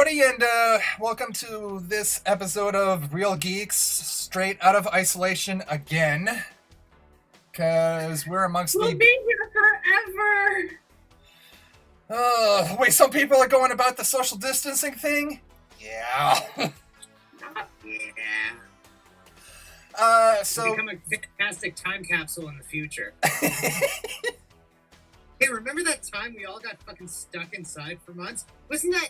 everybody, and welcome to this episode of Reel Geeks, straight out of isolation again, because we're amongst We'll be here forever! wait, some people are going about the social distancing thing? Yeah. So... become a fantastic time capsule in the future. Hey, remember that time we all got fucking stuck inside for months? Wasn't that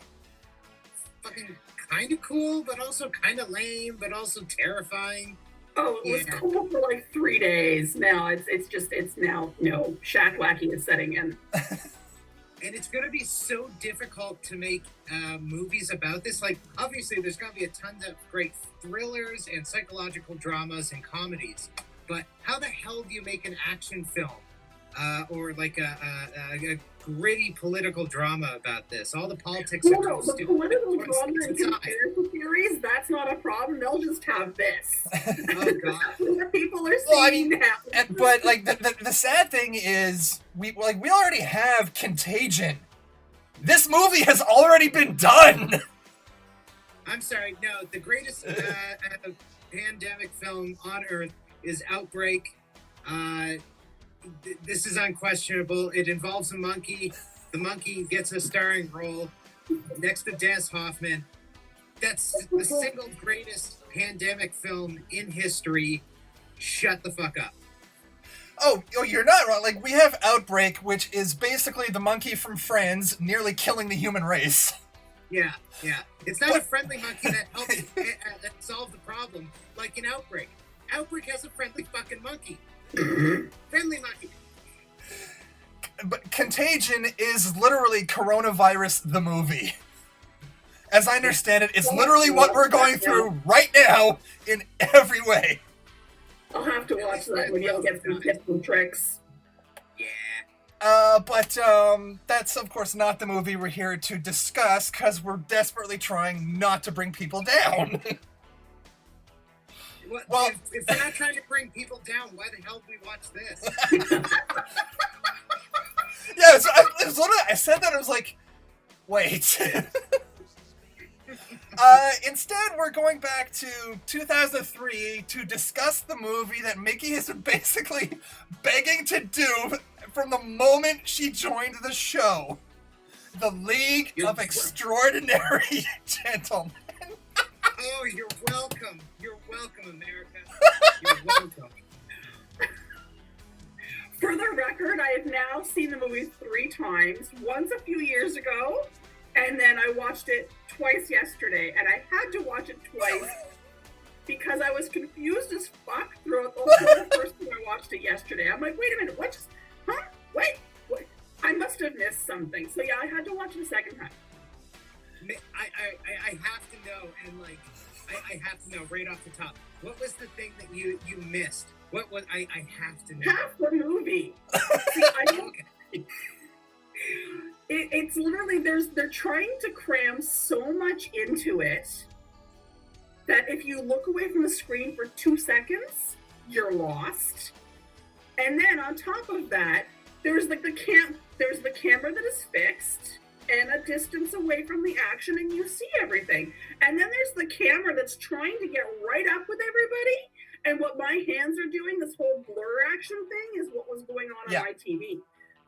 fucking kind of cool, but also kind of lame, but also terrifying? Oh, it was cool for like 3 days. Now it's now, shack wacky is setting in. And it's going to be so difficult to make movies about this. Like, obviously, there's going to be a ton of great thrillers and psychological dramas and comedies. But how the hell do you make an action film? Or like a gritty political drama about this. All the politics are no, the political drama and conspiracy theories, that's not a problem. They'll just have this. Oh, God. What people are seeing now. But like the sad thing is, we already have Contagion. This movie has already been done. I'm sorry, no, the greatest pandemic film on Earth is Outbreak. This is unquestionable. It involves a monkey. The monkey gets a starring role next to Dennis Hoffman. That's the single greatest pandemic film in history. Shut the fuck up. Oh, you're not wrong. Like, we have Outbreak, which is basically the monkey from Friends nearly killing the human race. Yeah. It's not a friendly monkey that helps solve the problem, like in Outbreak. Outbreak has a friendly fucking monkey. Friendly monkey. But Contagion is literally coronavirus the movie. As I understand it, it's literally what we're going through right now in every way. I'll have to watch that when y'all get some tips and tricks. Yeah. But that's of course not the movie we're here to discuss, because we're desperately trying not to bring people down. Well, if we're not trying to bring people down, why the hell do we watch this? Yeah, I said that, I was like, wait. Instead, we're going back to 2003 to discuss the movie that Mikki has been basically begging to do from the moment she joined the show. The League of Extraordinary Gentlemen. Oh, you're welcome. You're welcome, America. You're welcome. For the record, I have now seen the movie 3 times. Once a few years ago, and then I watched it twice yesterday. And I had to watch it twice because I was confused as fuck throughout the whole first time I watched it yesterday. I'm like, wait a minute, what just, huh? Wait, I must have missed something. So yeah, I had to watch it a second time. I have to know, and like, I have to know right off the top. What was the thing that you missed? What was I have to know? Half the movie. See, it's literally they're trying to cram so much into it that if you look away from the screen for 2 seconds, you're lost. And then on top of that, there's like the camera that is fixed and a distance away from the action, and you see everything. And then there's the camera that's trying to get right up with everybody. And what my hands are doing, this whole blur action thing, is what was going on my TV.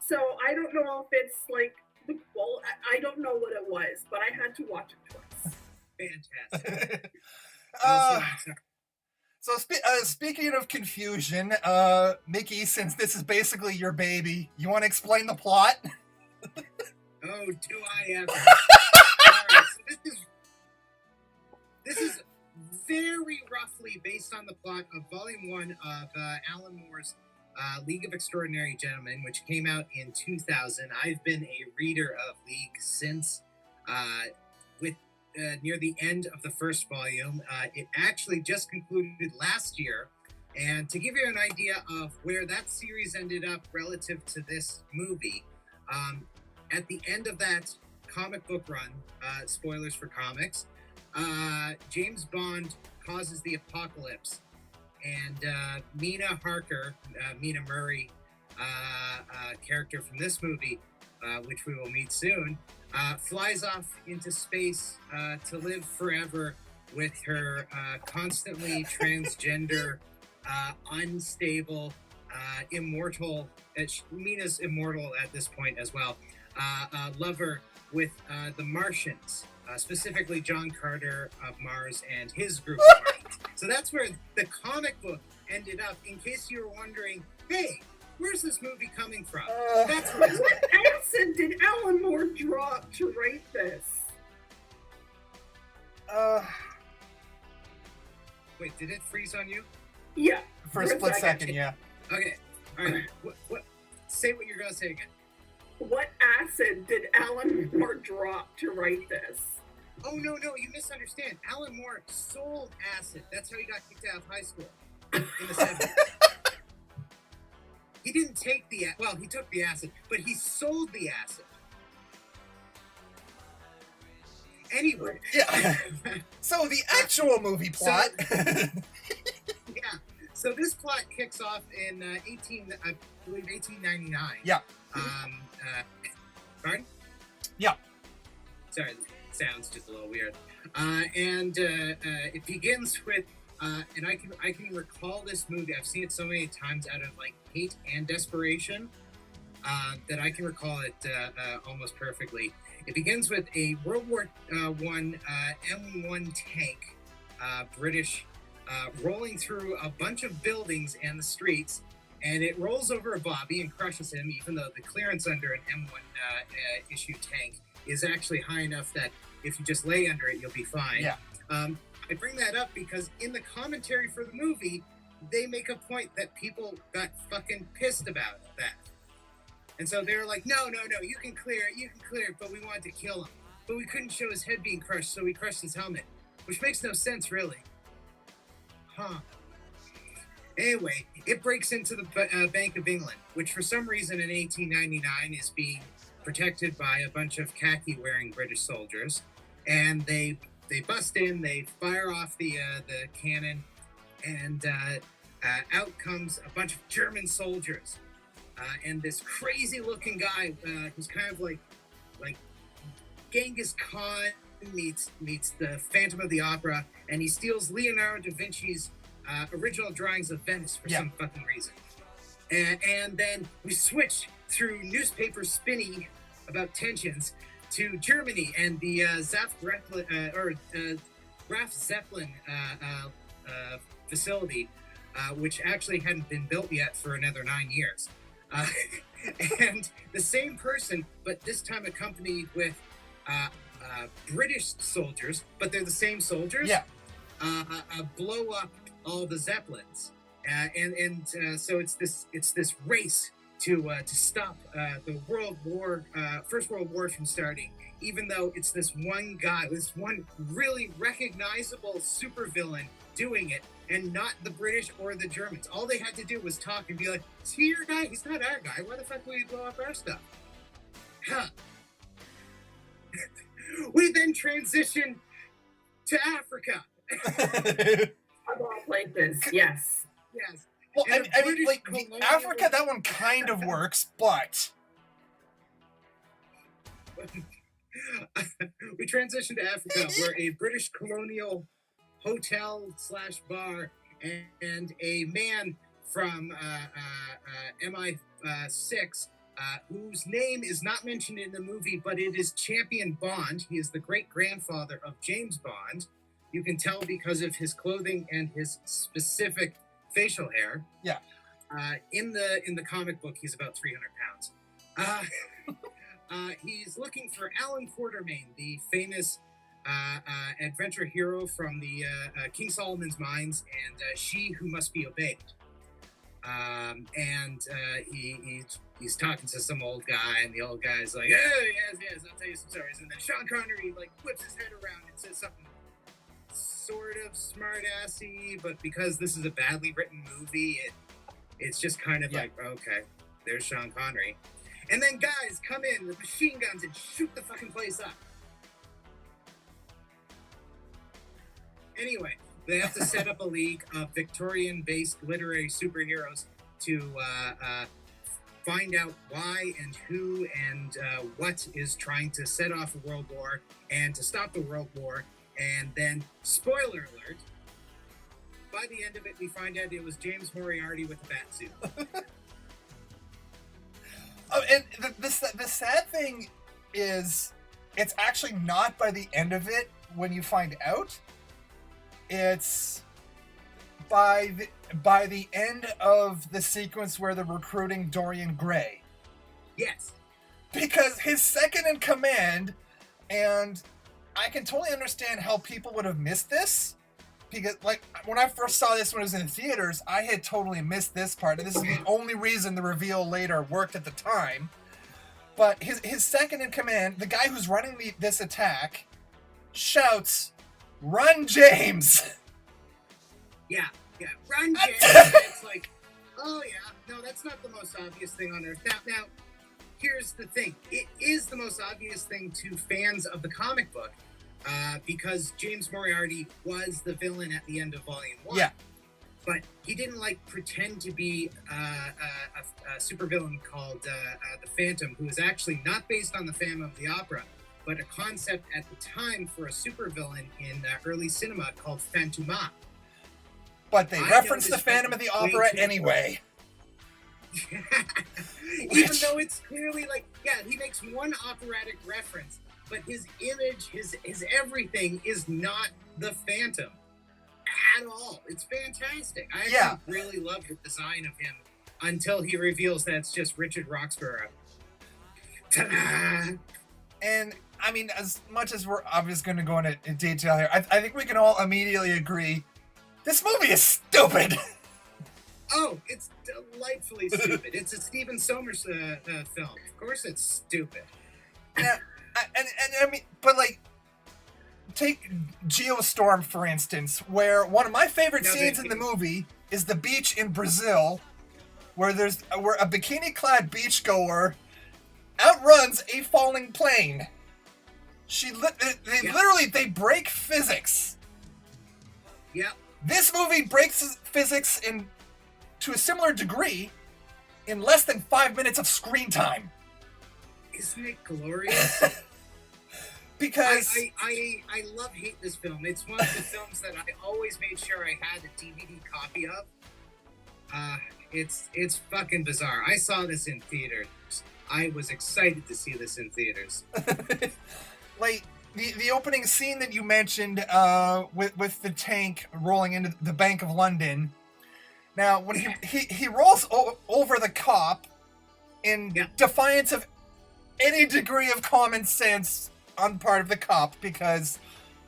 So I don't know if it's like the quality. I don't know what it was, but I had to watch it twice. Fantastic. So speaking of confusion, Mikki, since this is basically your baby, you want to explain the plot? Oh, do I ever? Alright, so this is very roughly based on the plot of Volume 1 of Alan Moore's League of Extraordinary Gentlemen, which came out in 2000. I've been a reader of League since, with near the end of the first volume. It actually just concluded last year. And to give you an idea of where that series ended up relative to this movie, at the end of that comic book run, spoilers for comics, James Bond causes the apocalypse, and Mina Harker, Mina Murray, character from this movie, which we will meet soon, flies off into space to live forever with her constantly transgender, unstable, immortal, Mina's immortal at this point as well, lover with the Martians, specifically John Carter of Mars and his group of Martians. So that's where the comic book ended up, in case you were wondering, hey, where's this movie coming from? That's where it's What acid did Alan Moore drop to write this? Wait, did it freeze on you? Yeah. For a split second, yeah. Okay, all right. What? Say what you're gonna say again. What acid did Alan Moore drop to write this? Oh, no, you misunderstand. Alan Moore sold acid. That's how he got kicked out of high school in the 70s. He didn't take well, he took the acid, but he sold the acid. Anyway. Yeah. So the actual movie plot. Yeah. So this plot kicks off in I believe 1899. Yeah. Pardon? Yeah. Sorry, the sound's just a little weird. And it begins with, and I can recall this movie. I've seen it so many times out of like hate and desperation that I can recall it almost perfectly. It begins with a World War One M1 tank, British, rolling through a bunch of buildings and the streets, and it rolls over a Bobby and crushes him, even though the clearance under an M1 issue tank is actually high enough that if you just lay under it, you'll be fine. Yeah. I bring that up because in the commentary for the movie, they make a point that people got fucking pissed about that. And so they were like, no, you can clear it, but we wanted to kill him. But we couldn't show his head being crushed, so we crushed his helmet. Which makes no sense, really. Huh. Anyway, it breaks into the Bank of England, which for some reason in 1899 is being protected by a bunch of khaki-wearing British soldiers. And they bust in, they fire off the cannon, and out comes a bunch of German soldiers. And this crazy-looking guy who's kind of like Genghis Khan meets the Phantom of the Opera, and he steals Leonardo da Vinci's original drawings of Venice for some fucking reason. And then we switch through newspaper spinny about tensions to Germany and the Graf Zeppelin facility, which actually hadn't been built yet for another 9 years. And the same person, but this time accompanied with British soldiers, but they're the same soldiers. Yeah. Blow up all the Zeppelins, so it's this race to stop the First World War from starting. Even though it's this one guy, this one really recognizable supervillain doing it, and not the British or the Germans. All they had to do was talk and be like, "Is he your guy? He's not our guy. Why the fuck will you blow up our stuff?" Huh. We then transition to Africa. I've all played this, yes. Yes. Well, And I mean, British like, colonial- Africa, that one kind of works, but... We transition to Africa, where a British colonial hotel/bar and a man from MI6, whose name is not mentioned in the movie, but it is Champion Bond. He is the great-grandfather of James Bond. You can tell because of his clothing and his specific facial hair. Yeah. In the comic book, he's about 300 pounds. He's looking for Alan Quatermain, the famous adventure hero from the King Solomon's Mines and She Who Must Be Obeyed. He's talking to some old guy, and the old guy's like, "Oh, yes, I'll tell you some stories." And then Sean Connery whips his head around and says something sort of smart-assy, but because this is a badly written movie, it's just kind of like, okay, there's Sean Connery. And then guys come in with machine guns and shoot the fucking place up. Anyway, they have to set up a league of Victorian-based literary superheroes to find out why and who and what is trying to set off a world war and to stop the world war. And then, spoiler alert, by the end of it, we find out it was James Moriarty with a bat suit. Oh, and the sad thing is, it's actually not by the end of it when you find out. It's by the end of the sequence where they're recruiting Dorian Gray. Yes. Because his second in command, and I can totally understand how people would have missed this. Because, like, when I first saw this when it was in theaters, I had totally missed this part. And this is the only reason the reveal later worked at the time. But his second in command, the guy who's running this attack, shouts, "Run, James!" Yeah, run, James! It's like, oh yeah, no, that's not the most obvious thing on Earth. Now, here's the thing. It is the most obvious thing to fans of the comic book, because James Moriarty was the villain at the end of Volume 1. Yeah. But he didn't, like, pretend to be a supervillain called the Phantom, who is actually not based on the Phantom of the Opera, but a concept at the time for a supervillain in early cinema called Phantoma. But they reference the Phantom of the Opera anyway. Even though it's clearly like, yeah, he makes one operatic reference, but his image, his everything is not the Phantom at all. It's fantastic. I actually really love the design of him until he reveals that it's just Richard Roxburgh. Ta-da! And I mean, as much as we're obviously going to go into detail here, I think we can all immediately agree this movie is stupid. Oh, it's delightfully stupid. It's a Stephen Sommers film. Of course it's stupid. Yeah, and I mean, but like, take Geostorm, for instance, where one of my favorite scenes in the movie is the beach in Brazil, where a bikini-clad beachgoer outruns a falling plane. They break physics. Yeah. This movie breaks physics to a similar degree in less than 5 minutes of screen time. Isn't it glorious? Because I hate this film. It's one of the films that I always made sure I had a DVD copy of. It's fucking bizarre. I saw this in theaters. I was excited to see this in theaters. Like the opening scene that you mentioned, with the tank rolling into the Bank of London. Now, when he rolls over the cop in defiance of any degree of common sense on the part of the cop, because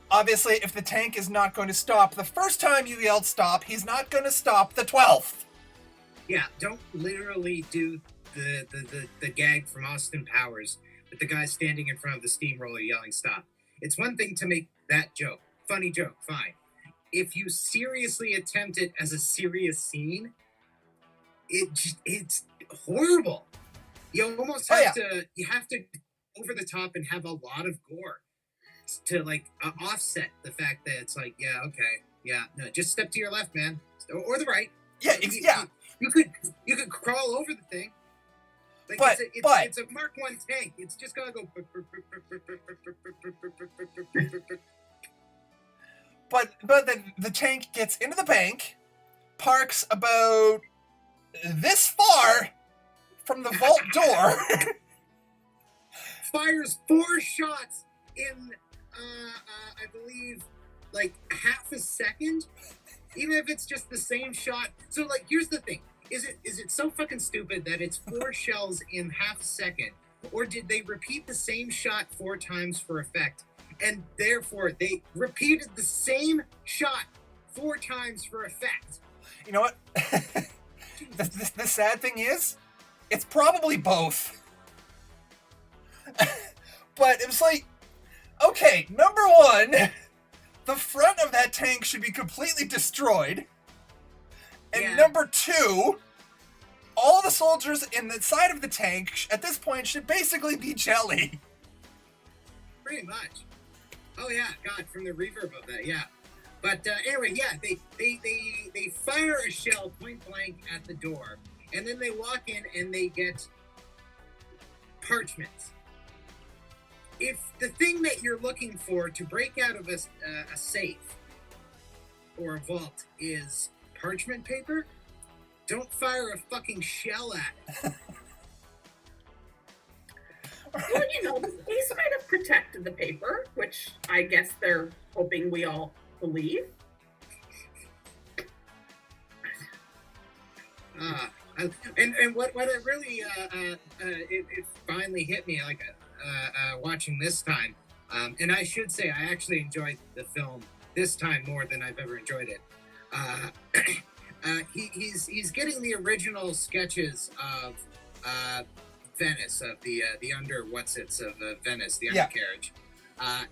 obviously if the tank is not going to stop the first time you yelled stop, he's not going to stop the 12th. Yeah, don't literally do the gag from Austin Powers with the guy standing in front of the steamroller yelling stop. It's one thing to make that joke. Funny joke, fine. If you seriously attempt it as a serious scene, it's horrible. You almost have to over the top and have a lot of gore to like offset the fact that it's like, no, just step to your left, man, or the right. Yeah, you could crawl over the thing. Like, but it's a Mark I tank. It's just gonna go. But the tank gets into the bank, parks about this far from the vault door, fires 4 shots in, I believe, like half a second. Even if it's just the same shot. So, like, here's the thing. Is it so fucking stupid that it's 4 shells in half a second? Or did they repeat the same shot 4 times for effect? And therefore, they repeated the same shot 4 times for effect. You know what? the sad thing is, it's probably both. But it was like, okay, number one, the front of that tank should be completely destroyed. And number 2, all the soldiers in the side of the tank at this point should basically be jelly. Pretty much. Oh yeah, God, from the reverb of that, yeah. But anyway, yeah, they fire a shell point blank at the door, and then they walk in and they get parchments. If the thing that you're looking for to break out of a safe or a vault is parchment paper, don't fire a fucking shell at it. Well, you know, the police might have protected the paper, which I guess they're hoping we all believe. And what it really it finally hit me like watching this time, and I should say I actually enjoyed the film this time more than I've ever enjoyed it. He's getting the original sketches of Venice, of the under whatsits of Venice, the undercarriage,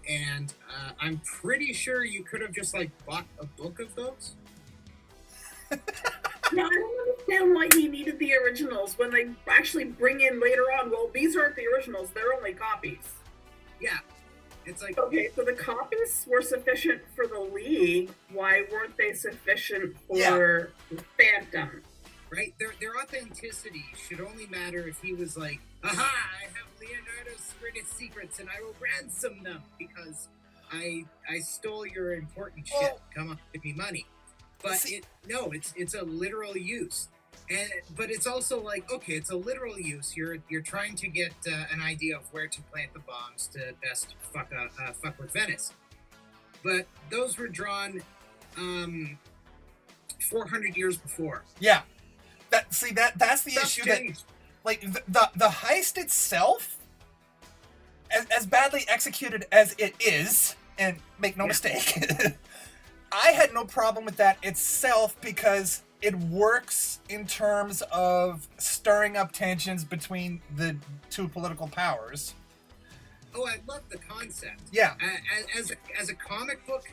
and I'm pretty sure you could have just like bought a book of those. No, I don't understand why he needed the originals when they actually bring in later on, well, these aren't the originals, they're only copies. Yeah. It's like... Okay, so the copies were sufficient for the League. Why weren't they sufficient for Phantom? Right? Their authenticity should only matter if he was like, aha, I have Leonardo's greatest secrets and I will ransom them because I stole your important shit. Come on, give me money. But it's a literal use, but it's also like, okay, it's a literal use. You're trying to get an idea of where to plant the bombs to best fuck with Venice. But those were drawn 400 years before. Yeah, that's the issue. Changed. That like the heist itself, as badly executed as it is, and make no mistake. I had no problem with that itself because it works in terms of stirring up tensions between the two political powers. Oh, I love the concept. Yeah. As a comic book,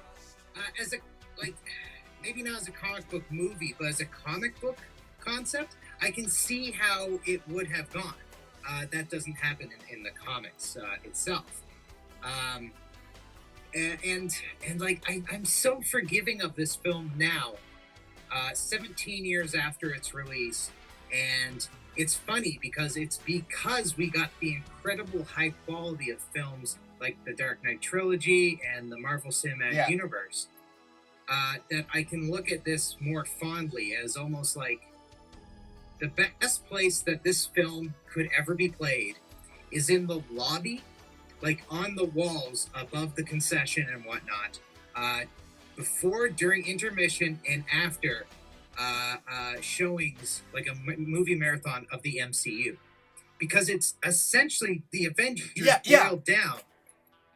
maybe not as a comic book movie, but as a comic book concept, I can see how it would have gone. That doesn't happen in the comics itself. And like I'm so forgiving of this film now, 17 years after its release, and it's funny because we got the incredible high quality of films like the Dark Knight trilogy and the Marvel Cinematic Universe, that I can look at this more fondly as almost like the best place that this film could ever be played is in the lobby, like on the walls above the concession and whatnot, before, during intermission, and after showings, like a movie marathon of the MCU, because it's essentially the Avengers boiled down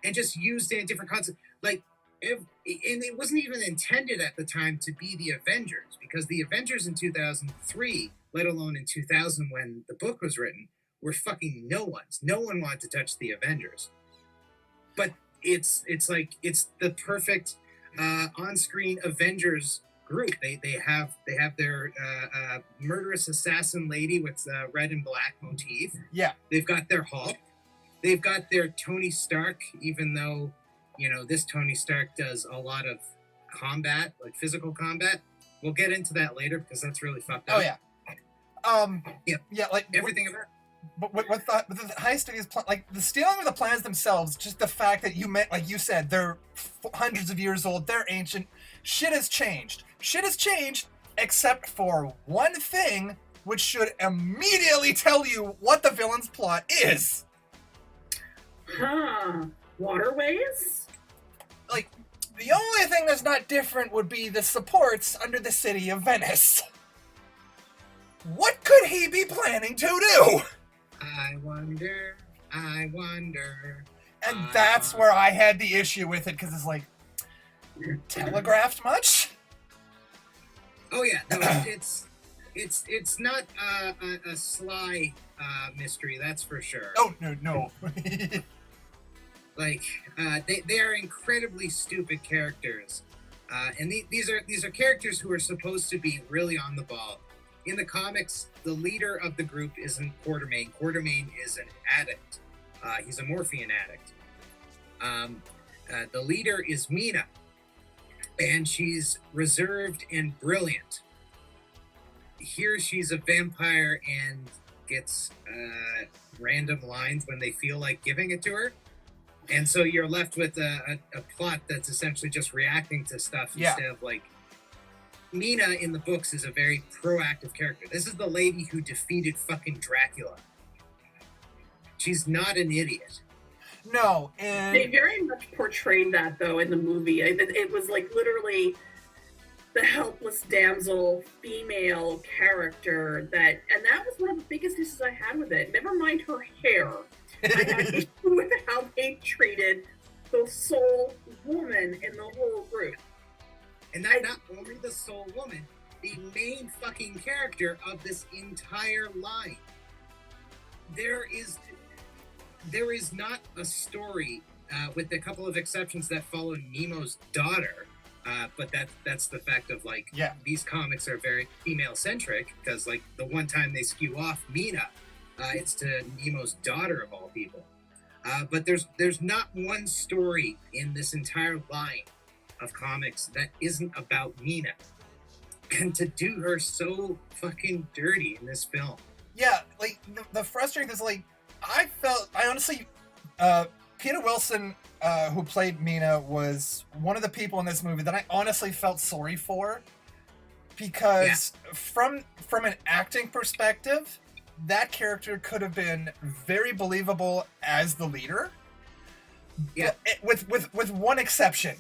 and just used in a different concept. Like, and it wasn't even intended at the time to be the Avengers, because the Avengers in 2003, let alone in 2000 when the book was written, were fucking no ones. No one wanted to touch the Avengers. But it's like it's the perfect on-screen Avengers group. They have their murderous assassin lady with red and black motif. Yeah. They've got their Hulk. They've got their Tony Stark, even though, you know, this Tony Stark does a lot of combat, like physical combat. We'll get into that later because that's really fucked up. Oh yeah. Like everything about. But with the heist of these, like the stealing of the plans themselves, just the fact that like you said, they're hundreds of years old, they're ancient. Shit has changed. Shit has changed, except for one thing, which should immediately tell you what the villain's plot is. Waterways? Like, the only thing that's not different would be the supports under the city of Venice. What could he be planning to do? I wonder. And that's where I had the issue with it, because it's like, telegraphed much? Oh yeah, no, it's not a sly mystery, that's for sure. Oh no. Like they are incredibly stupid characters, and these are characters who are supposed to be really on the ball. In the comics, the leader of the group isn't Quartermain. Quartermain is an addict. He's a morphine addict. The leader is Mina, and she's reserved and brilliant. here she's a vampire and gets random lines when they feel like giving it to her. And so you're left with a plot that's essentially just reacting to stuff instead of like... Mina in the books is a very proactive character. This is the lady who defeated fucking Dracula. She's not an idiot. No, and they very much portrayed that though in the movie. It was like literally the helpless damsel female character and that was one of the biggest issues I had with it. Never mind her hair. I had issue with how they treated the sole woman in the whole group. And not only the sole woman, the main fucking character of this entire line. There is not a story, with a couple of exceptions, that follow Nemo's daughter. But that's the fact of like, these comics are very female centric because like the one time they skew off Mina, it's to Nemo's daughter of all people. But there's not one story in this entire line of comics that isn't about Mina. And to do her so fucking dirty in this film. Yeah, like the frustrating is like I honestly Peter Wilson, who played Mina, was one of the people in this movie that I honestly felt sorry for, because from an acting perspective, that character could have been very believable as the leader. Yeah, with one exception.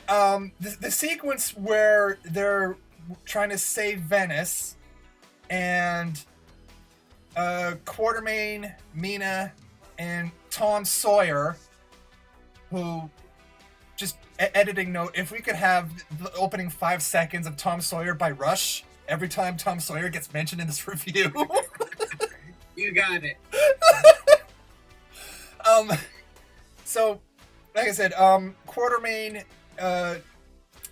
The sequence where they're trying to save Venice, and Quartermain, Mina, and Tom Sawyer, who, just editing note, if we could have the opening 5 seconds of Tom Sawyer by Rush every time Tom Sawyer gets mentioned in this review. You got it. So, like I said, Quartermain,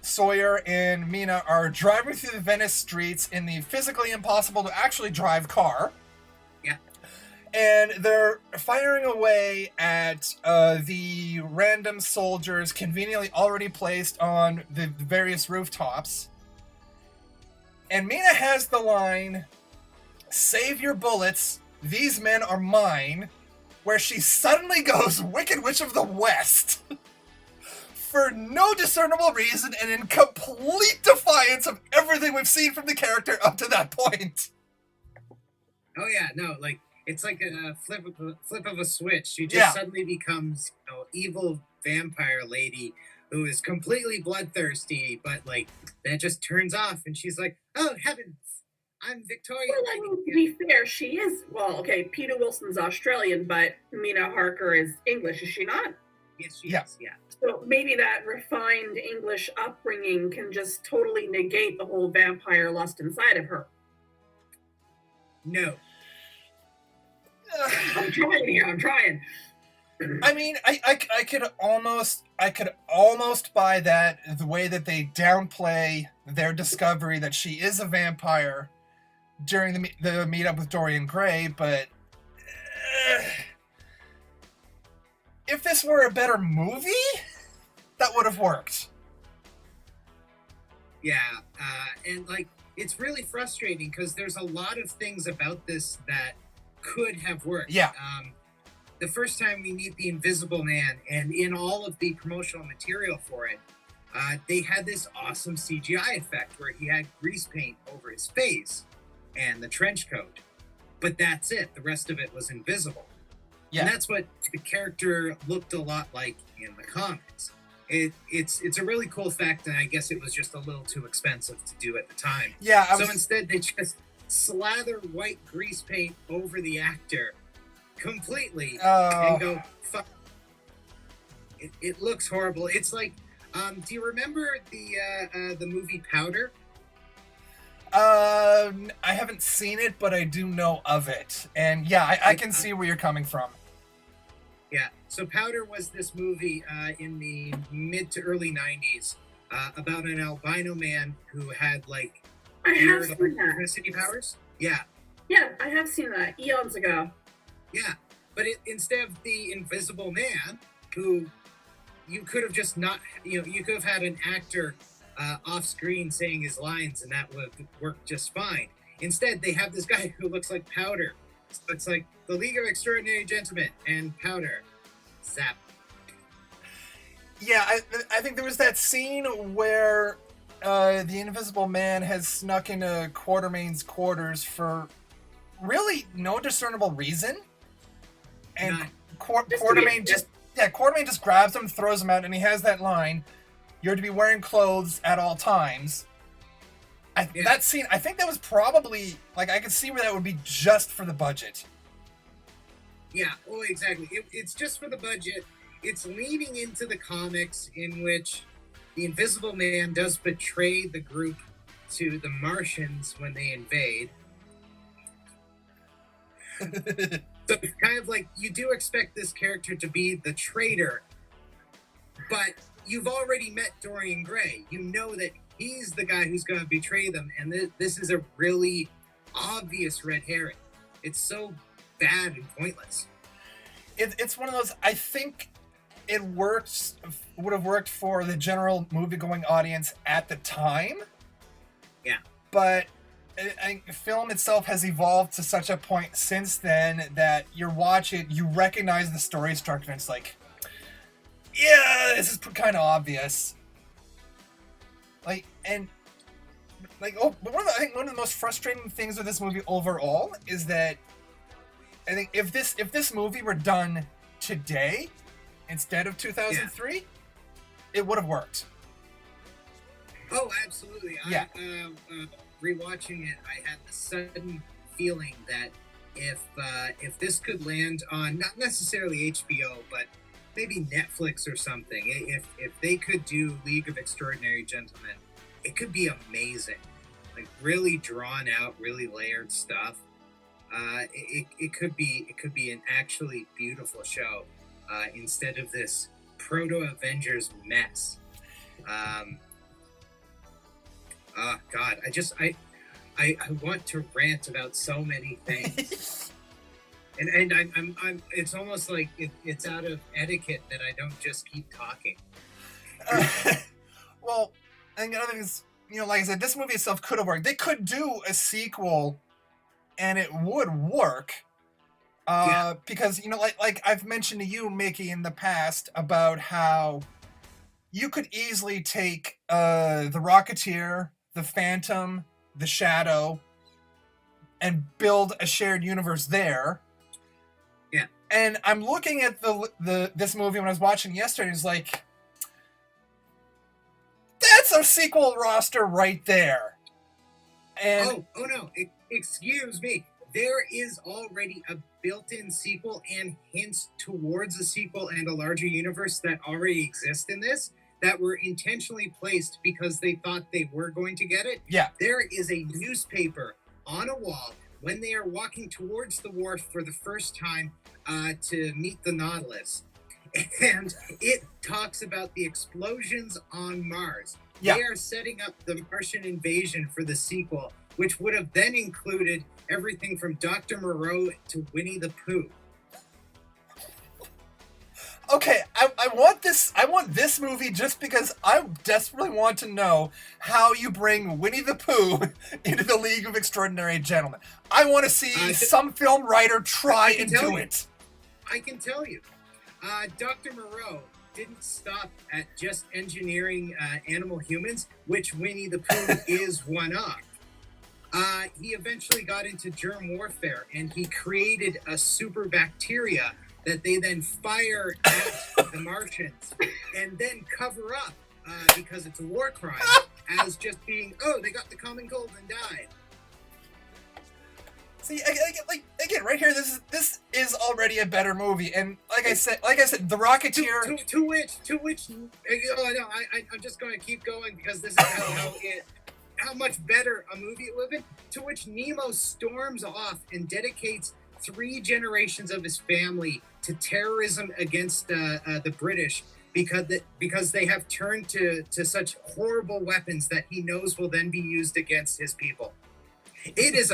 Sawyer, and Mina are driving through the Venice streets in the physically impossible to actually drive car. Yeah. And they're firing away at the random soldiers conveniently already placed on the various rooftops. And Mina has the line, "Save your bullets, these men are mine," where she suddenly goes Wicked Witch of the West. For no discernible reason and in complete defiance of everything we've seen from the character up to that point. Oh yeah, no, like it's like a flip of a switch. She just suddenly becomes, evil vampire lady who is completely bloodthirsty, but like that just turns off, and she's like, "Oh heavens, I'm Victoria." Well, I mean, to be fair, she is. Well, okay, Peter Wilson's Australian, but Mina Harker is English, is she not? Yes, she is. Yeah. So maybe that refined English upbringing can just totally negate the whole vampire lust inside of her. No. I'm trying here. I'm trying. I mean, I could almost buy that, the way that they downplay their discovery that she is a vampire during the meetup with Dorian Gray, but if this were a better movie, that would have worked. Yeah, and like it's really frustrating because there's a lot of things about this that could have worked. Yeah. The first time we meet the Invisible Man, and in all of the promotional material for it, they had this awesome CGI effect where he had grease paint over his face and the trench coat. But that's it. The rest of it was invisible. Yeah. And that's what the character looked a lot like in the comics. It's a really cool fact, and I guess it was just a little too expensive to do at the time. Yeah. So instead, they just slather white grease paint over the actor completely and go, fuck. It looks horrible. It's like, do you remember the movie Powder? I haven't seen it, but I do know of it. And yeah, I can see where you're coming from. Yeah, so Powder was this movie in the mid to early 90s about an albino man who had like weird electricity powers. Yeah. Yeah, I have seen that eons ago. Yeah, but instead of the Invisible Man, who you could have just not, you could have had an actor off screen saying his lines, and that would work just fine. Instead, they have this guy who looks like Powder. So it's like the League of Extraordinary Gentlemen and Powder. Zap. Yeah, I think there was that scene where the Invisible Man has snuck into Quartermain's quarters for really no discernible reason, and Quartermain just grabs him, throws him out, and he has that line, "You're to be wearing clothes at all times." That scene, I think that was probably, like, I could see where that would be just for the budget. Yeah, well, exactly. It's just for the budget. It's leaning into the comics in which the Invisible Man does betray the group to the Martians when they invade. So it's kind of like, you do expect this character to be the traitor, but you've already met Dorian Gray. You know that he's the guy who's going to betray them, and this is a really obvious red herring. It's so bad and pointless. It's one of those, I think it would have worked for the general movie-going audience at the time. Yeah. But film itself has evolved to such a point since then that you watch it, you recognize the story structure, and it's like, yeah, this is kind of obvious. But I think one of the most frustrating things with this movie overall is that I think if this movie were done today instead of 2003, it would have worked. Oh, absolutely. Yeah. Rewatching it, I had the sudden feeling that if this could land on not necessarily HBO, but maybe Netflix or something, if they could do League of Extraordinary Gentlemen, it could be amazing. Like, really drawn out, really layered stuff. It could be an actually beautiful show instead of this proto Avengers mess. Oh God, I want to rant about so many things, and I'm it's almost like it's out of etiquette that I don't just keep talking. Well, and the other thing is, like I said, this movie itself could have worked. They could do a sequel, and it would work. Because like I've mentioned to you, Mikki, in the past about how you could easily take the Rocketeer, the Phantom, the Shadow, and build a shared universe there. Yeah. And I'm looking at this movie when I was watching yesterday, and it's like, that's a sequel roster right there. And oh no, excuse me. There is already a built-in sequel and hints towards a sequel and a larger universe that already exist in this, that were intentionally placed because they thought they were going to get it. Yeah. There is a newspaper on a wall when they are walking towards the wharf for the first time to meet the Nautilus. And it talks about the explosions on Mars. Yeah. They are setting up the Martian invasion for the sequel, which would have then included everything from Dr. Moreau to Winnie the Pooh. Okay, I want this movie just because I desperately want to know how you bring Winnie the Pooh into the League of Extraordinary Gentlemen. I want to see some film writer try and do it. I can tell you. Dr. Moreau didn't stop at just engineering animal humans, which Winnie the Pooh is one of. He eventually got into germ warfare, and he created a super bacteria that they then fire at the Martians and then cover up because it's a war crime as just being, they got the common cold and died. See, again, right here, this is already a better movie, and like I said, the Rocketeer. To which, no, I'm just going to keep going because this is how much better a movie it would have been. To which Nemo storms off and dedicates 3 generations of his family to terrorism against the British because they have turned to such horrible weapons that he knows will then be used against his people. It is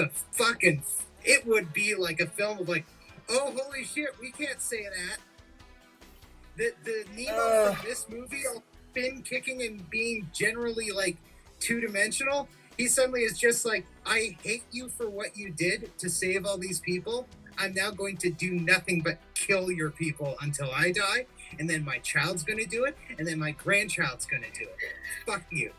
it would be like a film of like, oh, holy shit, we can't say that. The Nemo from this movie spin kicking and being generally like two-dimensional, he suddenly is just like, I hate you for what you did to save all these people. I'm now going to do nothing but kill your people until I die, and then my child's going to do it, and then my grandchild's going to do it. Fuck you.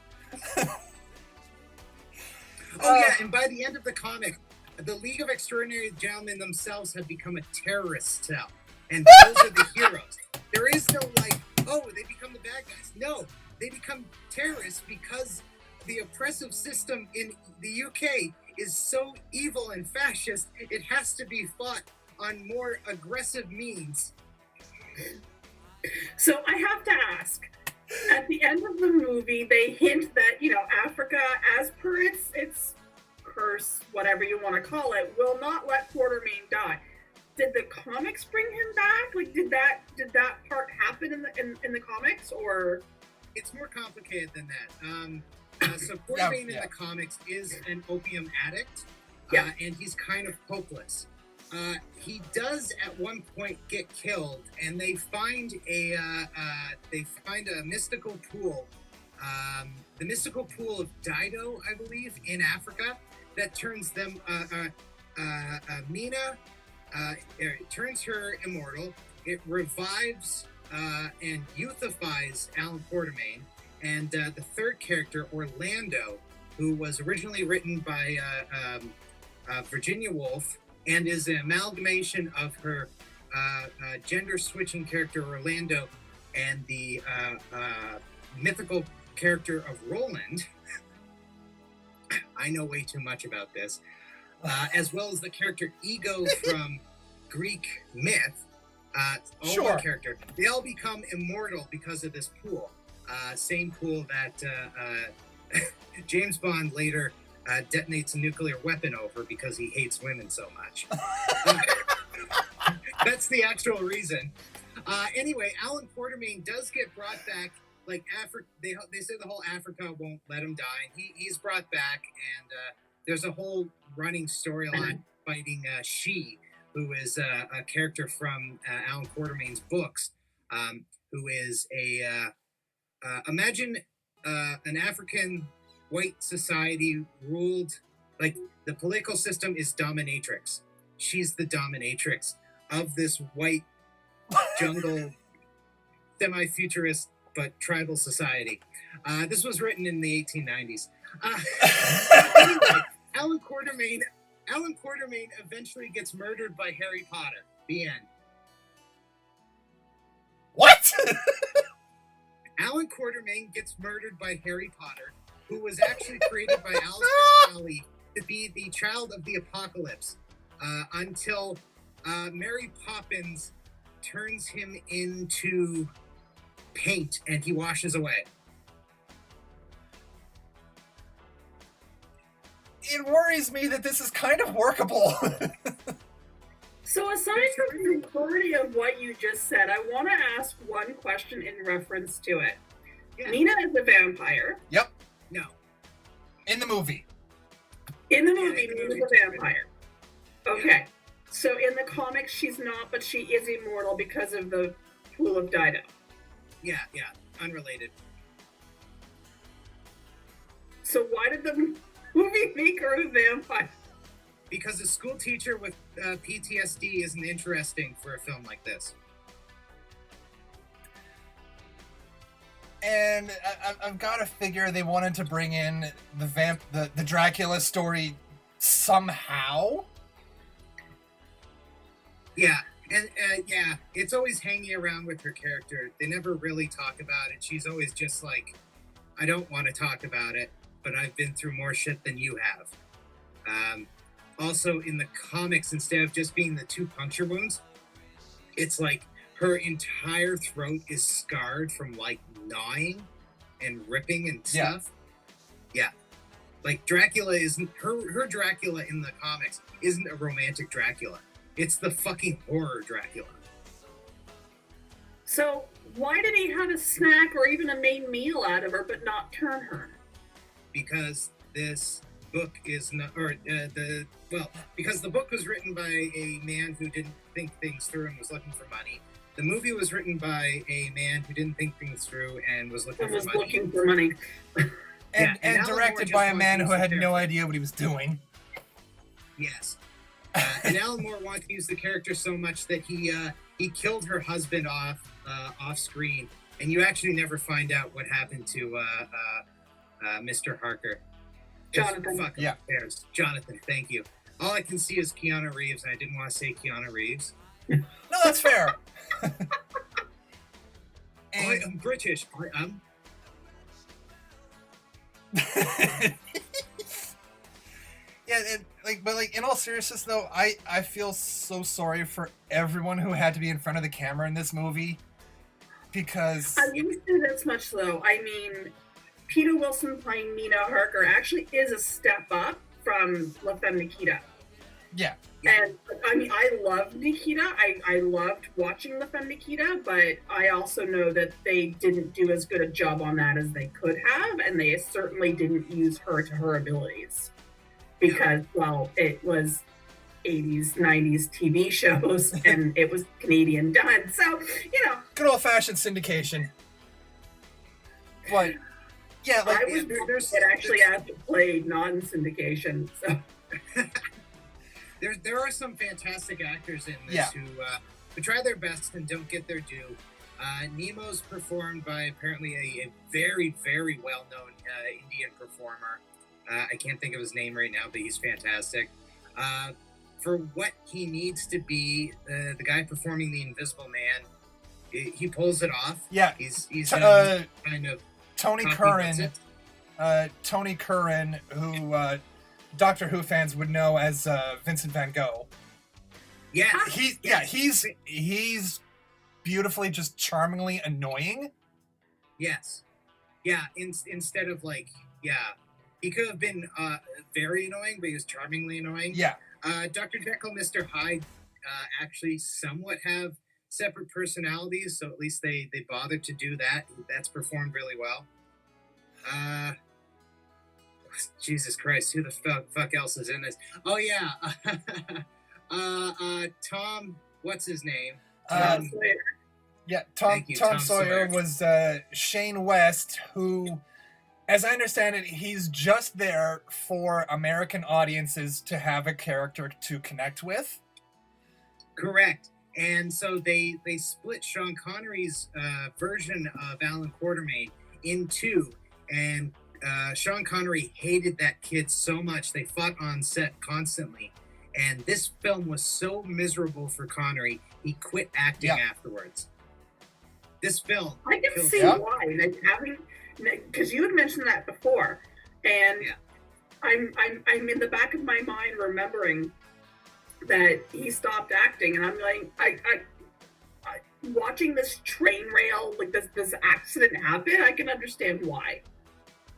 Oh yeah, and by the end of the comic, the League of Extraordinary Gentlemen themselves have become a terrorist cell, and those are the heroes. There is no like, oh, they become the bad guys. No, they become terrorists because the oppressive system in the UK is so evil and fascist, it has to be fought on more aggressive means. So I have to ask, at the end of the movie, they hint that, you know, Africa, as per its curse, whatever you want to call it, will not let Quartermain die. Did the comics bring him back? Like, did that part happen in the comics, or? It's more complicated than that. So Quartermain in the comics is an opium addict, and he's kind of hopeless. He does at one point get killed, and they find a mystical pool, the mystical pool of Dido, I believe, in Africa, that turns them Mina. It turns her immortal. It revives and youthifies Alan Quartermain. And the third character, Orlando, who was originally written by Virginia Woolf and is an amalgamation of her gender-switching character, Orlando, and the mythical character of Roland. I know way too much about this. As well as the character Ego from Greek myth. One character. They all become immortal because of this pool. Same pool that James Bond later detonates a nuclear weapon over because he hates women so much. That's the actual reason. Anyway, Alan Quartermain does get brought back. Like they say the whole Africa won't let him die. He's brought back, and there's a whole running storyline fighting She, who is a character from Alan Quartermain's books, who is imagine an African white society ruled, like the political system is dominatrix. She's the dominatrix of this white jungle, semi-futurist but tribal society. This was written in the 1890s. Anyway, Alan Quartermain eventually gets murdered by Harry Potter. The end. What? Alan Quartermain gets murdered by Harry Potter, who was actually created by Alistair Crowley to be the child of the apocalypse, until Mary Poppins turns him into paint and he washes away. It worries me that this is kind of workable. So aside from the majority of what you just said, I want to ask one question in reference to it. Yeah. Nina is a vampire. Yep. No. In the movie. In the movie, Nina's a vampire. Okay. So in the comics, she's not, but she is immortal because of the pool of Dido. Yeah. Unrelated. So why did the movie make her a vampire? Because a school teacher with PTSD isn't interesting for a film like this. And I've got to figure they wanted to bring in the Dracula story somehow. Yeah, and it's always hanging around with her character. They never really talk about it. She's always just like, I don't want to talk about it, but I've been through more shit than you have. Also, in the comics, instead of just being the 2 puncture wounds, it's like her entire throat is scarred from like gnawing and ripping and stuff. Yeah. Like Dracula isn't her Dracula in the comics isn't a romantic Dracula. It's the fucking horror Dracula. So why did he have a snack or even a main meal out of her but not turn her? Because this book is not, because the book was written by a man who didn't think things through and was looking for money. The movie was written by a man who didn't think things through and was looking I for was money. looking for money. And Alan directed Moore by a just man wanted who to use had the no character. idea what he was doing. Yes. And Alan Moore wanted to use the character so much that he killed her husband off screen, and you actually never find out what happened to Mr. Harker. Jonathan. Fuck, Yeah. There's Jonathan. Thank you. All I can see is Keanu Reeves, and I didn't want to say Keanu Reeves. No, that's fair. I am British. I am. Yeah, but in all seriousness though, I feel so sorry for everyone who had to be in front of the camera in this movie, because I wouldn't say this much though. I mean, Peter Wilson playing Nina Harker actually is a step up from La Femme Nikita. yeah, And I mean, I love Nikita. I loved watching La Femme Nikita, but I also know that they didn't do as good a job on that as they could have, and they certainly didn't use her to her abilities. Because, well, it was 80s, 90s TV shows, and it was Canadian done. So, good old fashioned syndication. But yeah, I was there's- it actually has to play non-syndication. So, There are some fantastic actors in this Yeah. who try their best and don't get their due. Nemo's performed by apparently a very, very well-known Indian performer. I can't think of his name right now, but he's fantastic. For what he needs to be, the guy performing the Invisible Man, he pulls it off. yeah, He's kind of Tony copy Curran, what's it. Tony Curran, who Doctor Who fans would know as Vincent Van Gogh. Yeah, He's beautifully, just charmingly annoying. yes, yeah. Instead of he could have been very annoying, but he was charmingly annoying. Yeah, Dr. Jekyll, Mr. Hyde, actually somewhat have separate personalities, so at least they bothered to do that. That's performed really well. Jesus Christ, who the fuck else is in this? Oh yeah, Tom, what's his name? yeah. Thank you, Tom Tom Sawyer Sawyer. was Shane West, who, as I understand it, he's just there for American audiences to have a character to connect with. Correct. And so they split Sean Connery's version of Alan Quartermain in two, and Sean Connery hated that kid so much they fought on set constantly. And this film was so miserable for Connery, he quit acting afterwards. This film, I can feels- see Yeah. why. Like because you had mentioned that before, and Yeah. I'm in the back of my mind remembering that he stopped acting, and I'm like, I watching this train rail, like this accident happen, I can understand why.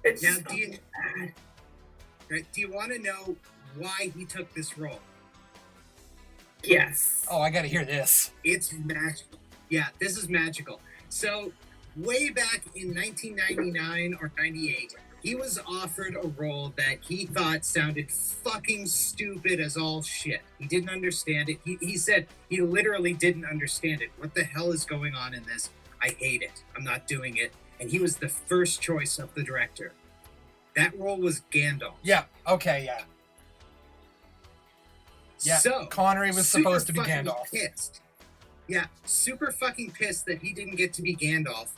It's Now, so bad. right, do you want to know why he took this role? Yes. Oh, I gotta hear this. It's magical. Yeah, this is magical. So, way back in 1999 or 98, he was offered a role that he thought sounded fucking stupid as all shit. He didn't understand it. He said he literally didn't understand it. What the hell is going on in this? I hate it. I'm not doing it. And he was the first choice of the director. That role was Gandalf. Yeah. Okay. Yeah. Yeah. So, Connery was super supposed to be fucking Gandalf. Pissed. Yeah, super fucking pissed that he didn't get to be Gandalf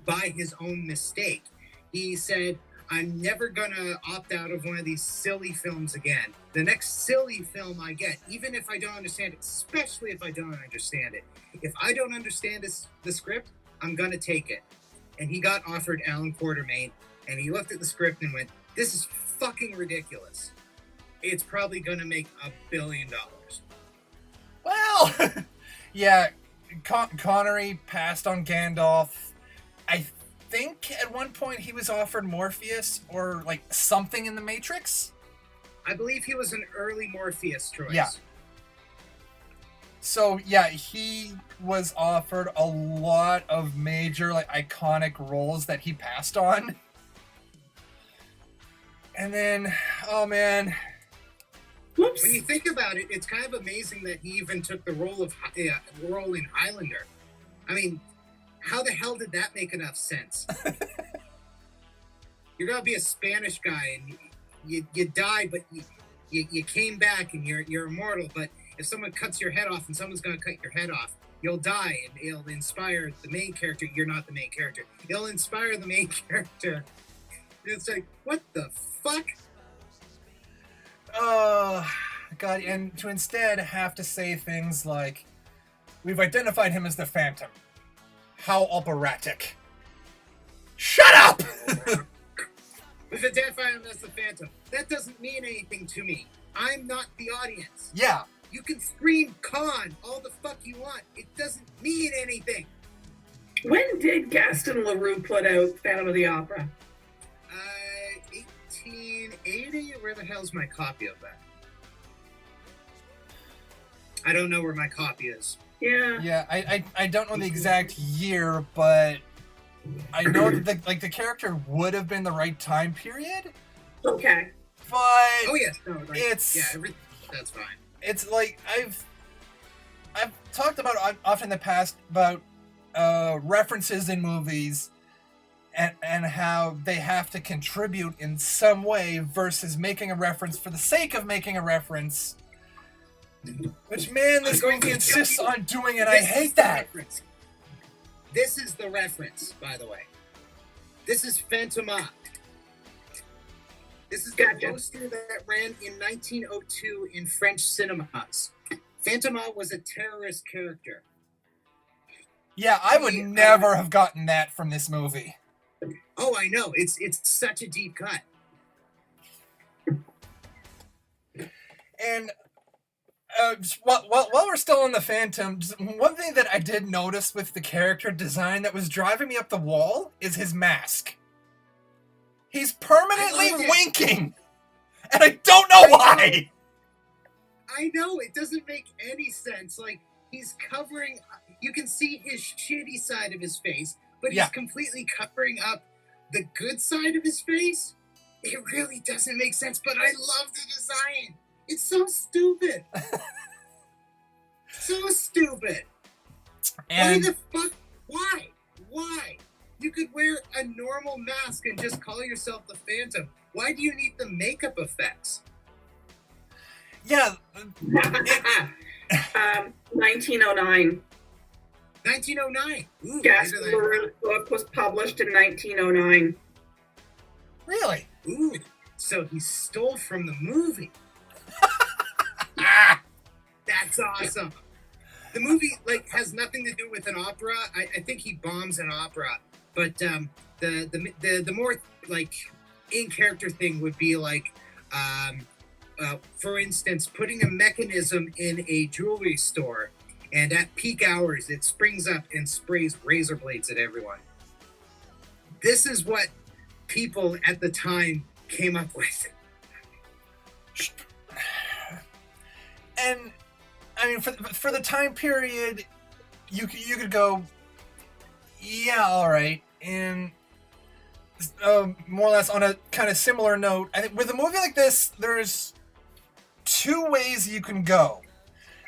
by his own mistake. He said, I'm never gonna opt out of one of these silly films again. The next silly film I get, even if I don't understand it, especially if I don't understand it, if I don't understand the script, I'm gonna take it. And he got offered Alan Quartermain, and he looked at the script and went, this is fucking ridiculous. It's probably gonna make $1 billion. Well, yeah, Connery passed on Gandalf. I think at one point he was offered Morpheus or like something in the Matrix. I believe he was an early Morpheus choice. Yeah. So yeah, he was offered a lot of major, like, iconic roles that he passed on. And then, oh man, Well, Oops. When you think about it, it's kind of amazing that he even took the role in Highlander. I mean, how the hell did that make enough sense? You're gonna be a Spanish guy and you die, but you came back and you're immortal. But if someone cuts your head off and someone's gonna cut your head off, you'll die, and it'll inspire the main character. You're not the main character. It'll inspire the main character. It's like, what the fuck? God, and to instead have to say things like, we've identified him as the Phantom. How operatic. Shut up! We've identified him as the Phantom. That doesn't mean anything to me. I'm not the audience. Yeah. You can scream Khan all the fuck you want. It doesn't mean anything. When did Gaston Leroux put out Phantom of the Opera? 1880? Where the hell's my copy of that? I don't know where my copy is. Yeah. Yeah, I don't know the exact year, but I know that the character would have been the right time period. Okay. But Oh yes, no, like, it's that's fine. It's like I've talked about often in the past about references in movies and how they have to contribute in some way versus making a reference for the sake of making a reference. Which, man, this movie insists on doing, and I hate that. Reference. This is the reference, by the way. This is Phantoma. This is the poster that ran in 1902 in French cinemas. Phantoma was a terrorist character. Yeah, I would never have gotten that from this movie. Oh, I know. It's such a deep cut. And while we're still on the Phantom, one thing that I did notice with the character design that was driving me up the wall is his mask. He's permanently winking, and I don't know why. I know, it doesn't make any sense. Like, he's covering, you can see his shitty side of his face, but he's completely covering up the good side of his face. It really doesn't make sense, but I love the design. It's so stupid. So stupid. And why the fuck? Why? Why? You could wear a normal mask and just call yourself the Phantom. Why do you need the makeup effects? Yeah. 1909. 1909. Ooh, Gaston Leroux's book was published in 1909. Really? Ooh, so he stole from the movie. That's awesome. The movie has nothing to do with an opera. I think he bombs an opera, but the more in character thing would be for instance, putting a mechanism in a jewelry store, and at peak hours it springs up and sprays razor blades at everyone. This is what people at the time came up with. And I mean, for the time period, you could go, yeah, all right. And more or less on a kind of similar note, I think with a movie like this, there's two ways you can go.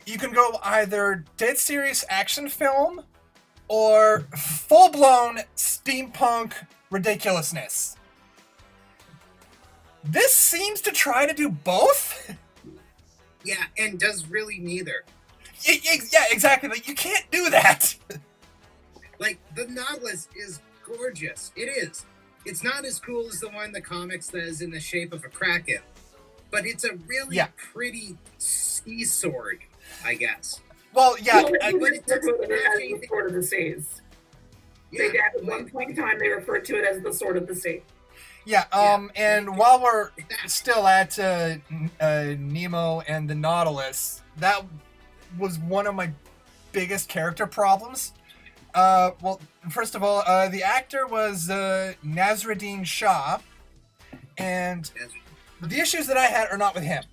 You can go either dead serious action film or full-blown steampunk ridiculousness. This seems to try to do both. Yeah, and does really neither. Yeah, exactly. Like, you can't do that. Like, the Nautilus is gorgeous. It is. It's not as cool as the one in the comics that is in the shape of a kraken, but it's a really pretty sea sword, I guess. Well, yeah. Well, it doesn't as the Sword of the Seas. Yeah, at one point in time, they referred to it as the Sword of the Sea. Yeah, and while we're still at Nemo and the Nautilus, that was one of my biggest character problems. Well, first of all, the actor was Nasruddin Shah, and the issues that I had are not with him.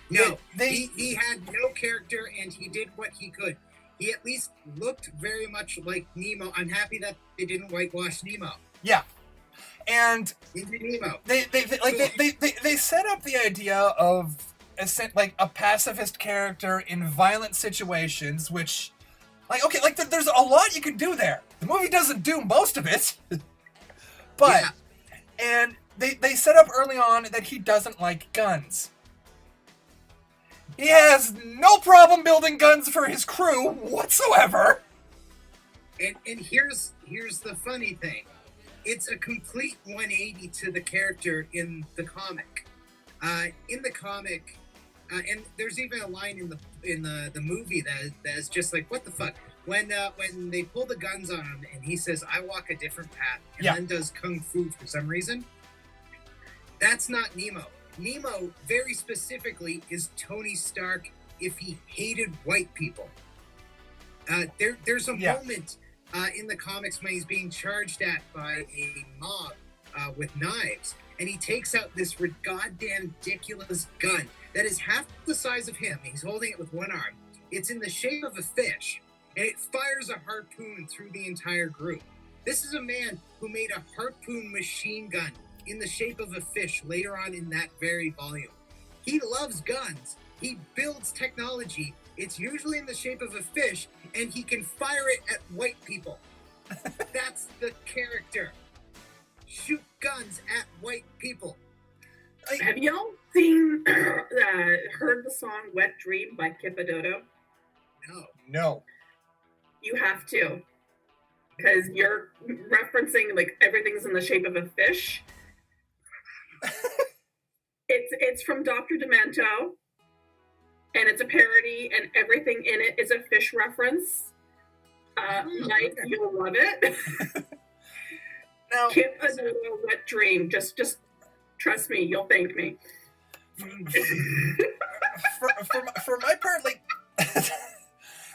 No, he had no character, and he did what he could. He at least looked very much like Nemo. I'm happy that they didn't whitewash Nemo. Yeah. And Nemo. they set up the idea of a pacifist character in violent situations, which, like, okay, like there's a lot you can do there. The movie doesn't do most of it, but Yeah. and they set up early on that he doesn't like guns. He has no problem building guns for his crew whatsoever. And here's the funny thing. It's a complete 180 to the character in the comic. In the comic, and there's even a line in the movie that is just like, what the fuck? When they pull the guns on him and he says, "I walk a different path," and then does kung fu for some reason. That's not Nemo. Nemo, very specifically, is Tony Stark if he hated white people. There's a moment in the comics when he's being charged at by a mob with knives, and he takes out this goddamn ridiculous gun that is half the size of him. He's holding it with one arm. It's in the shape of a fish, and it fires a harpoon through the entire group. This is a man who made a harpoon machine gun in the shape of a fish later on in that very volume. He loves guns. He builds technology. It's usually in the shape of a fish, and he can fire it at white people. That's the character. Shoot guns at white people. Have y'all seen, heard the song Wet Dream by Kippadodo? No. You have to. Because you're referencing, like, everything's in the shape of a fish. It's from Dr. Demento, and it's a parody, and everything in it is a fish reference. Mike, you'll love it. Now, Kippadodo Wet Dream. Just trust me, you'll thank me. for my part, like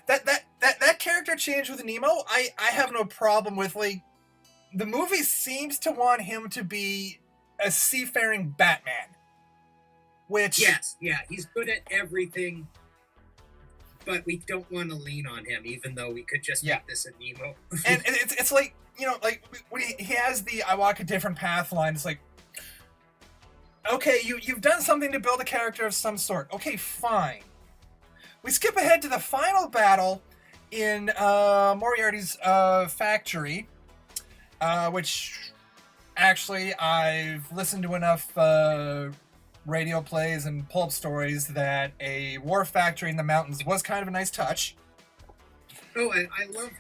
that character change with Nemo, I have no problem with. Like, the movie seems to want him to be a seafaring Batman, which he's good at everything, but we don't want to lean on him, even though we could just make this a Nemo. And it's like, you know, like when he has the "I walk a different path" line. It's like, okay, you've done something to build a character of some sort. Okay, fine. We skip ahead to the final battle in Moriarty's factory, which actually I've listened to enough radio plays and pulp stories that a war factory in the mountains was kind of a nice touch. Oh, I love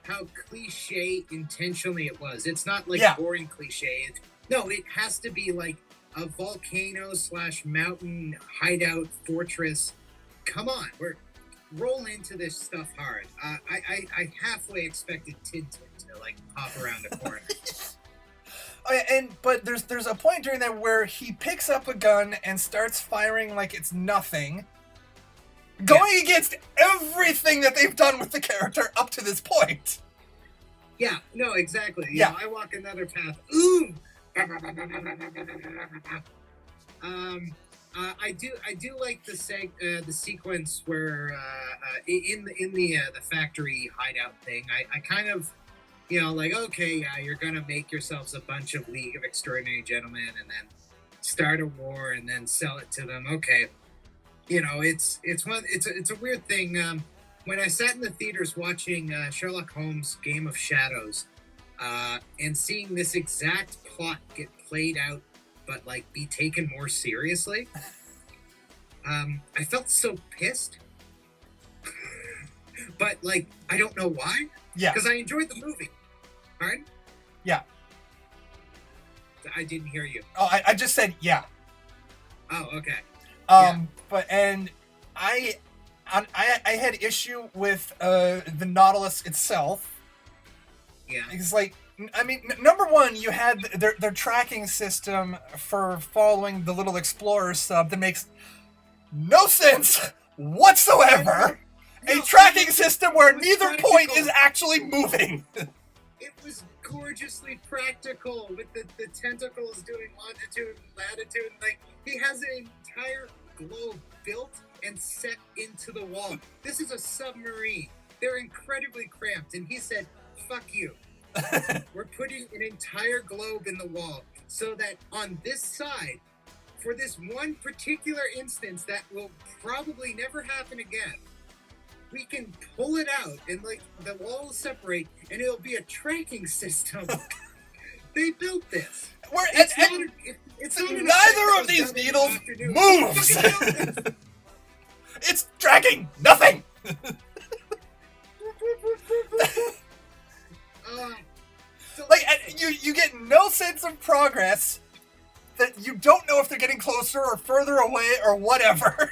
how cliche intentionally it was. It's not like boring cliche. No, it has to be like a volcano / mountain hideout fortress. Come on, we're roll into this stuff hard. I halfway expected Tintin to like pop around the corner. But there's a point during that where he picks up a gun and starts firing like it's nothing, going against everything that they've done with the character up to this point. Yeah, no, exactly. Yeah, I walk another path. Ooh. I do like the sequence where in the factory hideout thing. I kind of, you know, like, okay, yeah, you're gonna make yourselves a bunch of League of Extraordinary Gentlemen and then start a war and then sell it to them. Okay, you know, it's a weird thing. When I sat in the theaters watching Sherlock Holmes' Game of Shadows, and seeing this exact plot get played out, but like be taken more seriously, I felt so pissed. But like, I don't know why. Yeah. Because I enjoyed the movie. Pardon? Yeah. I didn't hear you. Oh, I just said yeah. Oh, okay. But and I had issue with the Nautilus itself. Yeah. It's like, I mean, number one, you had their tracking system for following the little Explorer sub that makes no sense whatsoever. A tracking system where neither practical. point is actually moving. It was gorgeously practical with the tentacles doing longitude and latitude. Like, he has an entire globe built and set into the wall. This is a submarine. They're incredibly cramped. And he said, fuck you. We're putting an entire globe in the wall so that on this side, for this one particular instance that will probably never happen again, we can pull it out and like the wall will separate and it'll be a tracking system. They built this. Neither of these needles moves. It's tracking nothing. You get no sense of progress. That you don't know if they're getting closer or further away or whatever.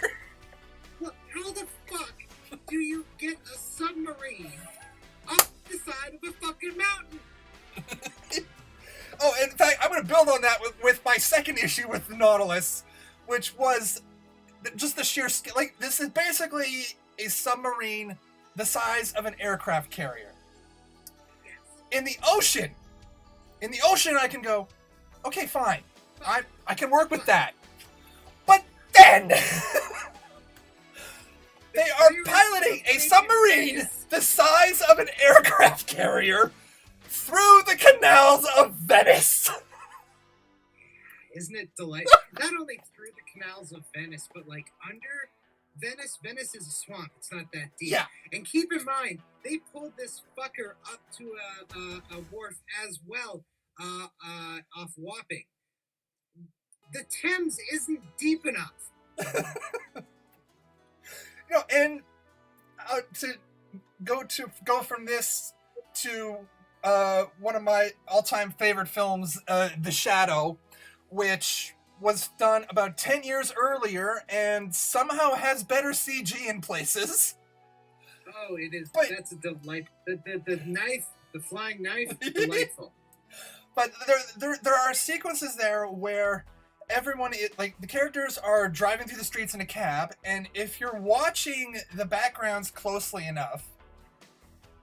Well, how the fuck do you get a submarine up the side of a fucking mountain? Oh, in fact, I'm going to build on that with my second issue with the Nautilus, which was just the sheer scale. Like, this is basically a submarine the size of an aircraft carrier. In the ocean, I can go, okay, fine. I can work with that. But then, they are piloting a submarine the size of an aircraft carrier through the canals of Venice. Isn't it delightful? Not only through the canals of Venice, but like under Venice. Venice is a swamp. It's not that deep. Yeah. And keep in mind, they pulled this fucker up to a wharf as well, off Wapping. The Thames isn't deep enough. And to go from this to one of my all-time favorite films, The Shadow, which was done about 10 years earlier and somehow has better CG in places. Oh, it is. But, that's a delight. The knife, the flying knife, delightful. But there are sequences there where everyone, like, the characters are driving through the streets in a cab, and if you're watching the backgrounds closely enough,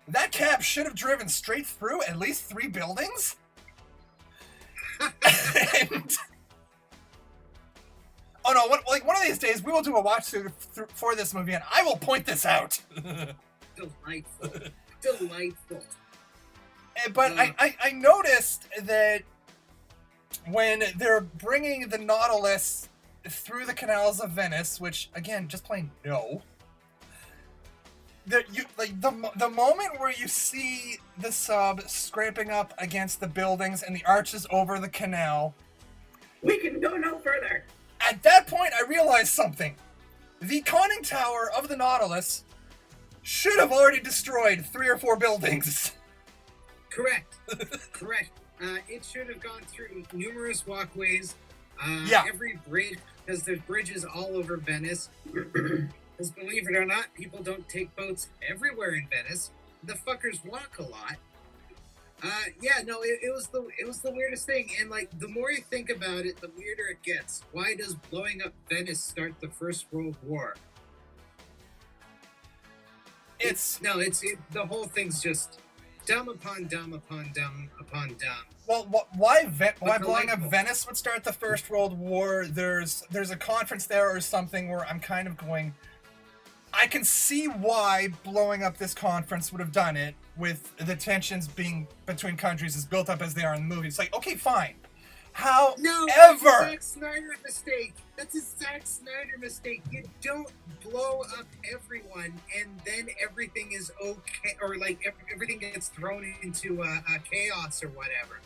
that cab should have driven straight through at least 3 buildings. And, oh no, one of these days we will do a watch through for this movie, and I will point this out. Delightful. But I noticed that when they're bringing the Nautilus through the canals of Venice, which again, just plain no. The moment where you see the sub scraping up against the buildings and the arches over the canal, we can go no further. At that point, I realized something. The conning tower of the Nautilus should have already destroyed 3 or 4 buildings. Correct. It should have gone through numerous walkways. Every bridge, because there's bridges all over Venice. Because believe it or not, people don't take boats everywhere in Venice. The fuckers walk a lot. It was the weirdest thing. And like, the more you think about it, the weirder it gets. Why does blowing up Venice start the First World War? The whole thing's just dumb upon dumb upon dumb upon dumb. Well, why blowing up Venice would start the First World War? There's a conference there or something where I'm kind of going, I can see why blowing up this conference would have done it, with the tensions being between countries as built up as they are in the movie. It's like, okay, fine. However, that's a Zack Snyder mistake. That's a Zack Snyder mistake. You don't blow up everyone and then everything is okay, or like everything gets thrown into chaos or whatever.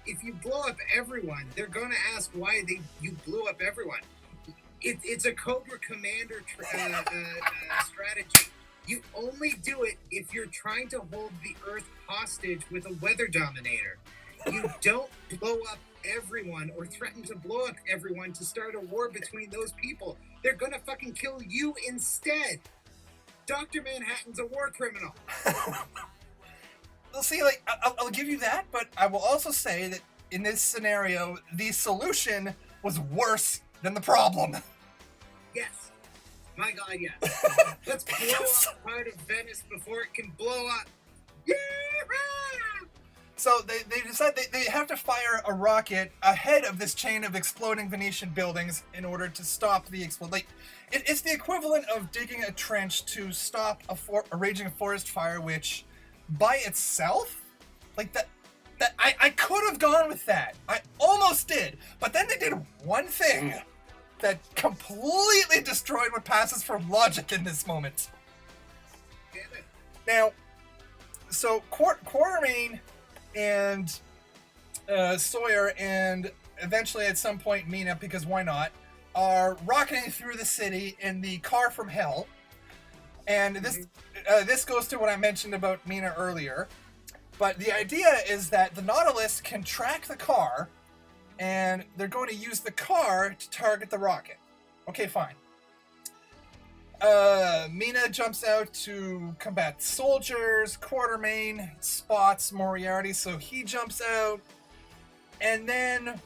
If you blow up everyone, they're going to ask why you blew up everyone. It's a Cobra Commander strategy. You only do it if you're trying to hold the Earth hostage with a weather dominator. You don't blow up everyone or threaten to blow up everyone to start a war between those people. They're gonna fucking kill you instead. Dr. Manhattan's a war criminal. Well, see, like, I'll give you that, but I will also say that in this scenario, the solution was worse than the problem. Yes. My God, yes. Let's blow up part of Venice before it can blow up. Yeah! So they decide they have to fire a rocket ahead of this chain of exploding Venetian buildings in order to stop the explode. Like, it's the equivalent of digging a trench to stop a raging forest fire, which by itself, like, That I could have gone with that. I almost did. But then they did one thing that completely destroyed what passes for logic in this moment. Now, so Quartermain and Sawyer, and eventually at some point Mina, because why not, are rocketing through the city in the car from hell. And this goes to what I mentioned about Mina earlier. But the idea is that the Nautilus can track the car, and they're going to use the car to target the rocket. Okay, fine. Mina jumps out to combat soldiers. Quartermain spots Moriarty, so he jumps out. And then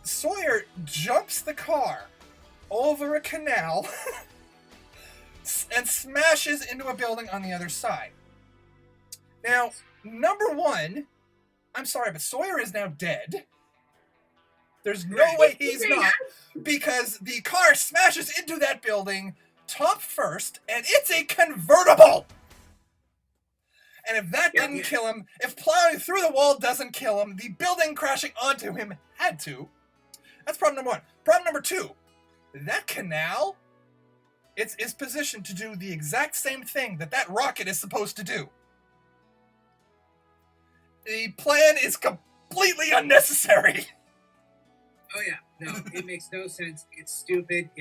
Sawyer jumps the car over a canal and smashes into a building on the other side. Now, number one, I'm sorry, but Sawyer is now dead. There's no way he's not, because the car smashes into that building top first, and it's a convertible! And if that didn't kill him, if plowing through the wall doesn't kill him, the building crashing onto him had to. That's problem number one. Problem number two, that canal is positioned to do the exact same thing that rocket is supposed to do. The plan is completely unnecessary. Oh yeah, no, it makes no sense. It's stupid.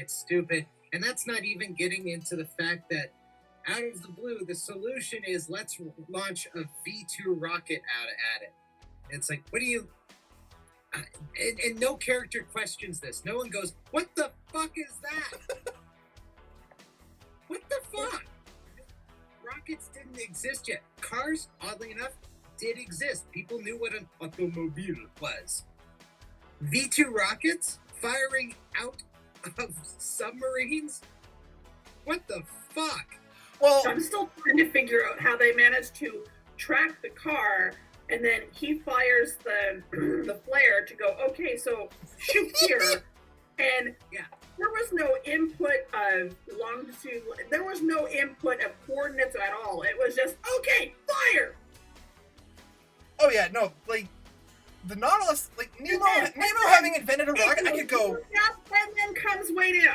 And that's not even getting into the fact that out of the blue, the solution is let's launch a V2 rocket at it. It's like, what do you... And no character questions this. No one goes, what the fuck is that? What the fuck? Rockets didn't exist yet. Cars, oddly enough, did exist. People knew what an automobile was. V2 rockets firing out of submarines? What the fuck? Well, I'm still trying to figure out how they managed to track the car, and then he fires the flare to go, okay, so shoot here. And there was no input of longitude. There was no input of coordinates at all. It was just, okay, fire! Oh yeah, no, like, the Nautilus, like, Nemo having invented a rocket, I could go... And then comes way down.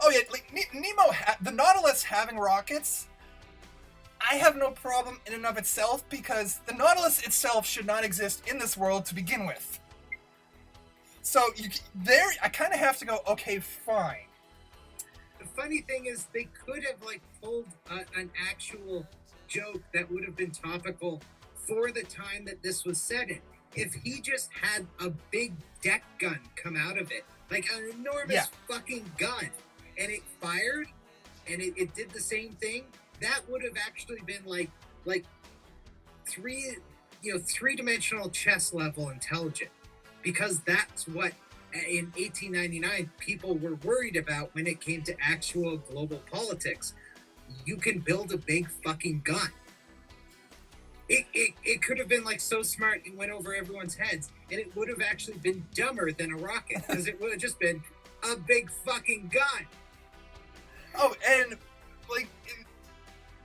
Oh yeah, like, the Nautilus having rockets, I have no problem in and of itself, because the Nautilus itself should not exist in this world to begin with. So, I kind of have to go, okay, fine. The funny thing is, they could have, like, pulled an actual joke that would have been topical for the time that this was set in. If he just had a big deck gun come out of it, like an enormous fucking gun, and it fired, and it did the same thing, that would have actually been like three-dimensional chess level intelligent, because that's what in 1899 people were worried about when it came to actual global politics. You can build a big fucking gun. It could have been like so smart it went over everyone's heads, and it would have actually been dumber than a rocket, because it would have just been a big fucking gun. Oh, and like,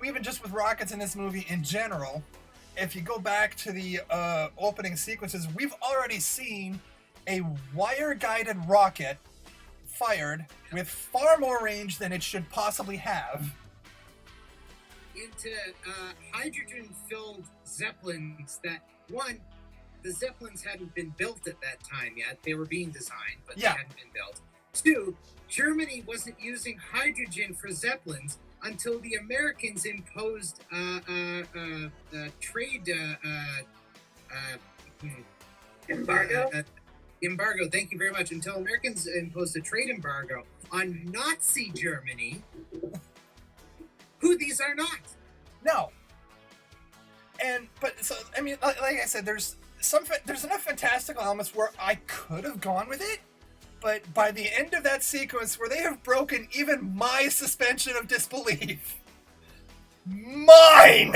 even just with rockets in this movie in general, if you go back to the opening sequences, we've already seen a wire-guided rocket fired with far more range than it should possibly have into hydrogen-filled Zeppelins that, one, the Zeppelins hadn't been built at that time yet. They were being designed, but they hadn't been built. Two, Germany wasn't using hydrogen for Zeppelins until the Americans imposed trade embargo. Thank you very much. Until Americans imposed a trade embargo on Nazi Germany, who these are not. No. But so I mean, like I said, there's enough fantastical elements where I could have gone with it. But by the end of that sequence, where they have broken even my suspension of disbelief, mine.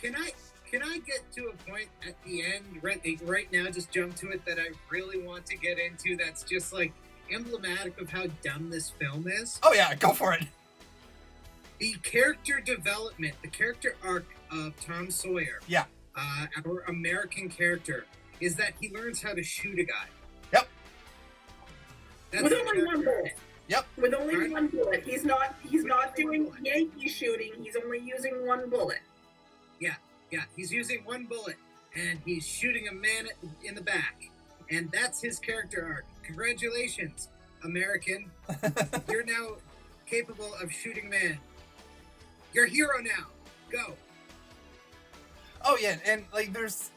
Can I get to a point at the end right now? Just jump to it that I really want to get into. That's just like emblematic of how dumb this film is. Oh yeah, go for it. the character development, the character arc of Tom Sawyer, Yeah. Our American character, is that he learns how to shoot a guy. Yep. That's With the only one character. bullet. Yep. With only Right. one bullet. He's not doing bullet. Yankee shooting. He's only using one bullet. Yeah, he's using one bullet, and he's shooting a man in the back. And that's his character arc. Congratulations, American. You're now capable of shooting man. You're a hero now. Go. Oh yeah, and like there's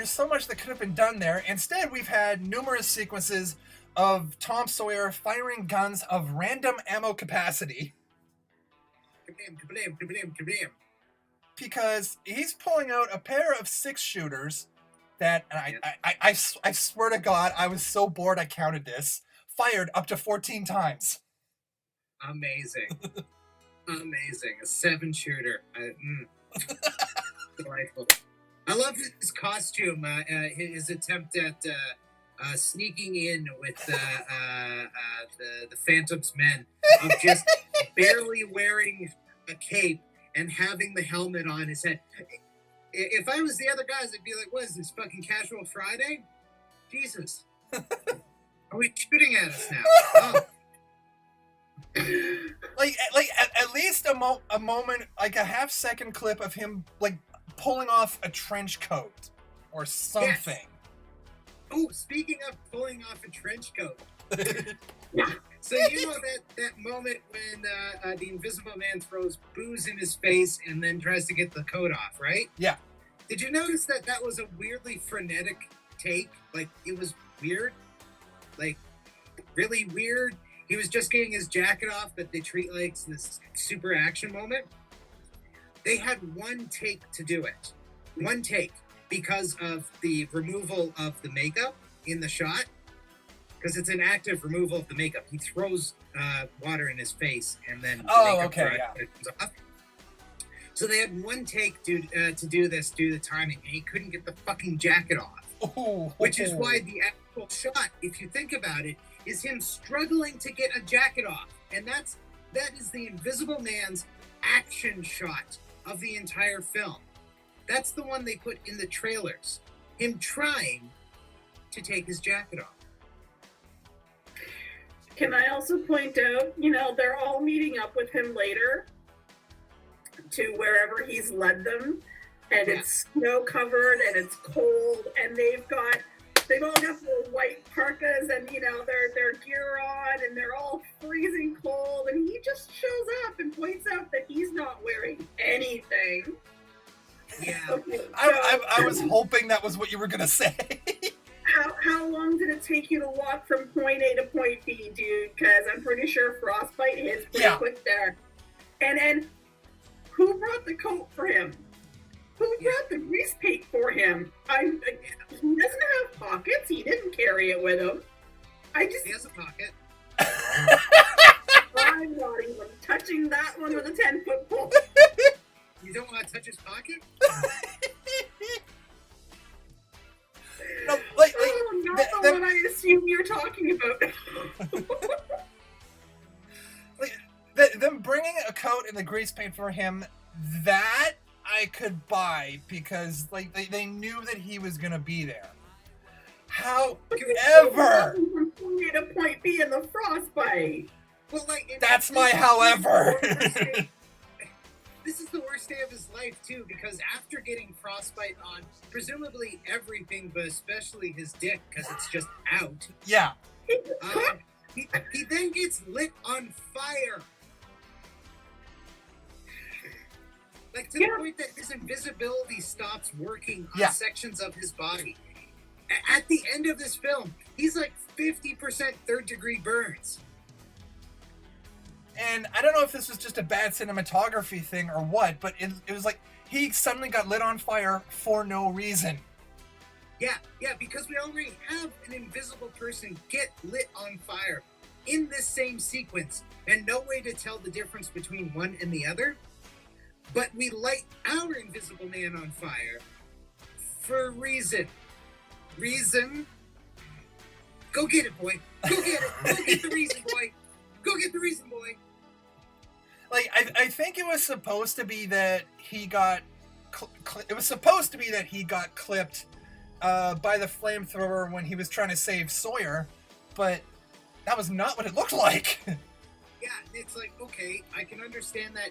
so much that could have been done there. Instead, we've had numerous sequences of Tom Sawyer firing guns of random ammo capacity Kablam, kablam, kablam, kablam. because he's pulling out a pair of 6-shooters that, and I swear to God, I was so bored I counted this, fired up to 14 times. Amazing. Amazing. A 7-shooter. Delightful. I love his costume, his attempt at sneaking in with the Phantom's men, of just barely wearing a cape and having the helmet on his head. If I was the other guys, I'd be like, what is this, fucking Casual Friday? Jesus. Are we shooting at us now? Oh. Like at least a moment, like a half-second clip of him like pulling off a trench coat or something. Yes. Oh, speaking of pulling off a trench coat. So you know that moment when the Invisible Man throws booze in his face and then tries to get the coat off, right? Yeah. Did you notice that was a weirdly frenetic take? Like, it was weird. Like, really weird. He was just getting his jacket off, but they treat like this super action moment. They had one take to do it. One take. Because of the removal of the makeup in the shot. Because it's an active removal of the makeup. He throws water in his face and then the makeup comes off. So they had one take to do this, do the timing, and he couldn't get the fucking jacket off. Ooh. Which is why the actual shot, if you think about it, is him struggling to get a jacket off. And that is the Invisible Man's action shot of the entire film. That's the one they put in the trailers. Him trying to take his jacket off. Can I also point out, they're all meeting up with him later to wherever he's led them, and it's snow covered and it's cold, and they've all got their white parkas and their gear on, and they're all freezing cold, and he just shows up and points out that he's not wearing anything. Yeah. Okay, I was hoping that was what you were gonna say. How long did it take you to walk from point A to point B, dude? Because I'm pretty sure frostbite hits pretty quick there. And who brought the coat for him? Who brought the grease paint for him? He doesn't have pockets. He didn't carry it with him. He has a pocket. I'm not even touching that one with a 10-foot pole. You don't want to touch his pocket? No, not the one I assume you're talking about. Them bringing a coat and the grease paint for him, that I could buy because they knew that he was gonna be there. However, From point A to point B in the frostbite. Well, that's my however. This is the worst day of his life, too, because after getting frostbite on presumably everything, but especially his dick, because it's just out. Yeah. He then gets lit on fire. Like, to the point that his invisibility stops working on sections of his body. At the end of this film, he's like 50% third-degree burns. And I don't know if this was just a bad cinematography thing or what, but it was like he suddenly got lit on fire for no reason. Yeah, because we already have an invisible person get lit on fire in this same sequence, and no way to tell the difference between one and the other. But we light our Invisible Man on fire for a reason. Reason? Go get it, boy. Go get it. Go get the reason, boy. Go get the reason, boy. Like, I think it was supposed to be that he got... it was supposed to be that he got clipped by the flamethrower when he was trying to save Sawyer, but that was not what it looked like. Yeah, it's like, okay, I can understand that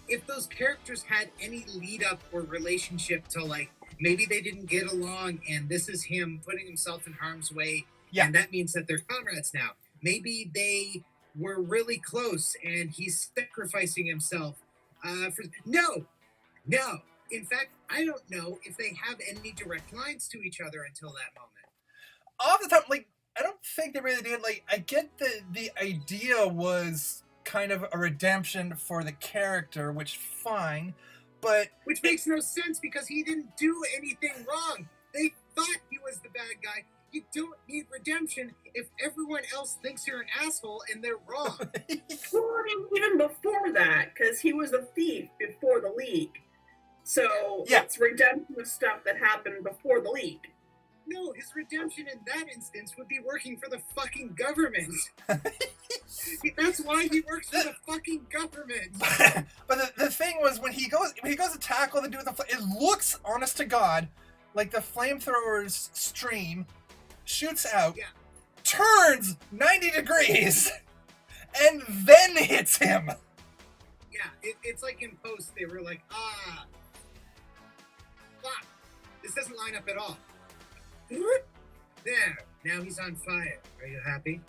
if those characters had any lead up or relationship to, like, maybe they didn't get along and this is him putting himself in harm's way, and that means that they're comrades now. Maybe they were really close and he's sacrificing himself for... No. In fact, I don't know if they have any direct lines to each other until that moment. Off the top, like, I don't think they really did. Like, I get the idea was kind of a redemption for the character, which fine, but... Which makes no sense because he didn't do anything wrong. They thought he was the bad guy. You don't need redemption if everyone else thinks you're an asshole and they're wrong. Well, I mean, even before that, because he was a thief before the leak. So it's redemption of stuff that happened before the leak. No, his redemption in that instance would be working for the fucking government. That's why he works for the fucking government. But the thing was, when he goes to tackle the dude with the it looks, honest to God, like the flamethrower's stream shoots out, turns 90 degrees, and then hits him. Yeah, it's like in post, they were like, fuck, this doesn't line up at all. There, now he's on fire. Are you happy?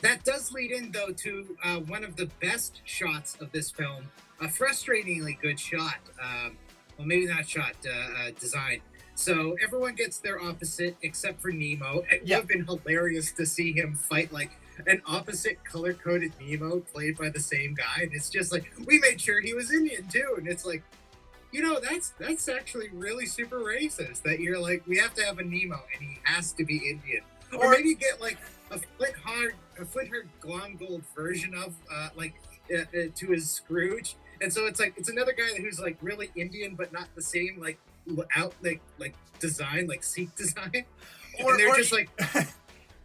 That does lead in, though, to one of the best shots of this film. A frustratingly good shot. Well, maybe not shot, design. So everyone gets their opposite except for Nemo. It would have been hilarious to see him fight like an opposite color-coded Nemo played by the same guy. And it's just like, we made sure he was Indian too. And it's like, you know, that's actually really super racist that you're like, we have to have a Nemo and he has to be Indian. Or maybe get like a Flint Hard Glomgold version of to his Scrooge. And so it's like, it's another guy who's like really Indian, but not the same, like out like design, like Sikh design. And they're just like,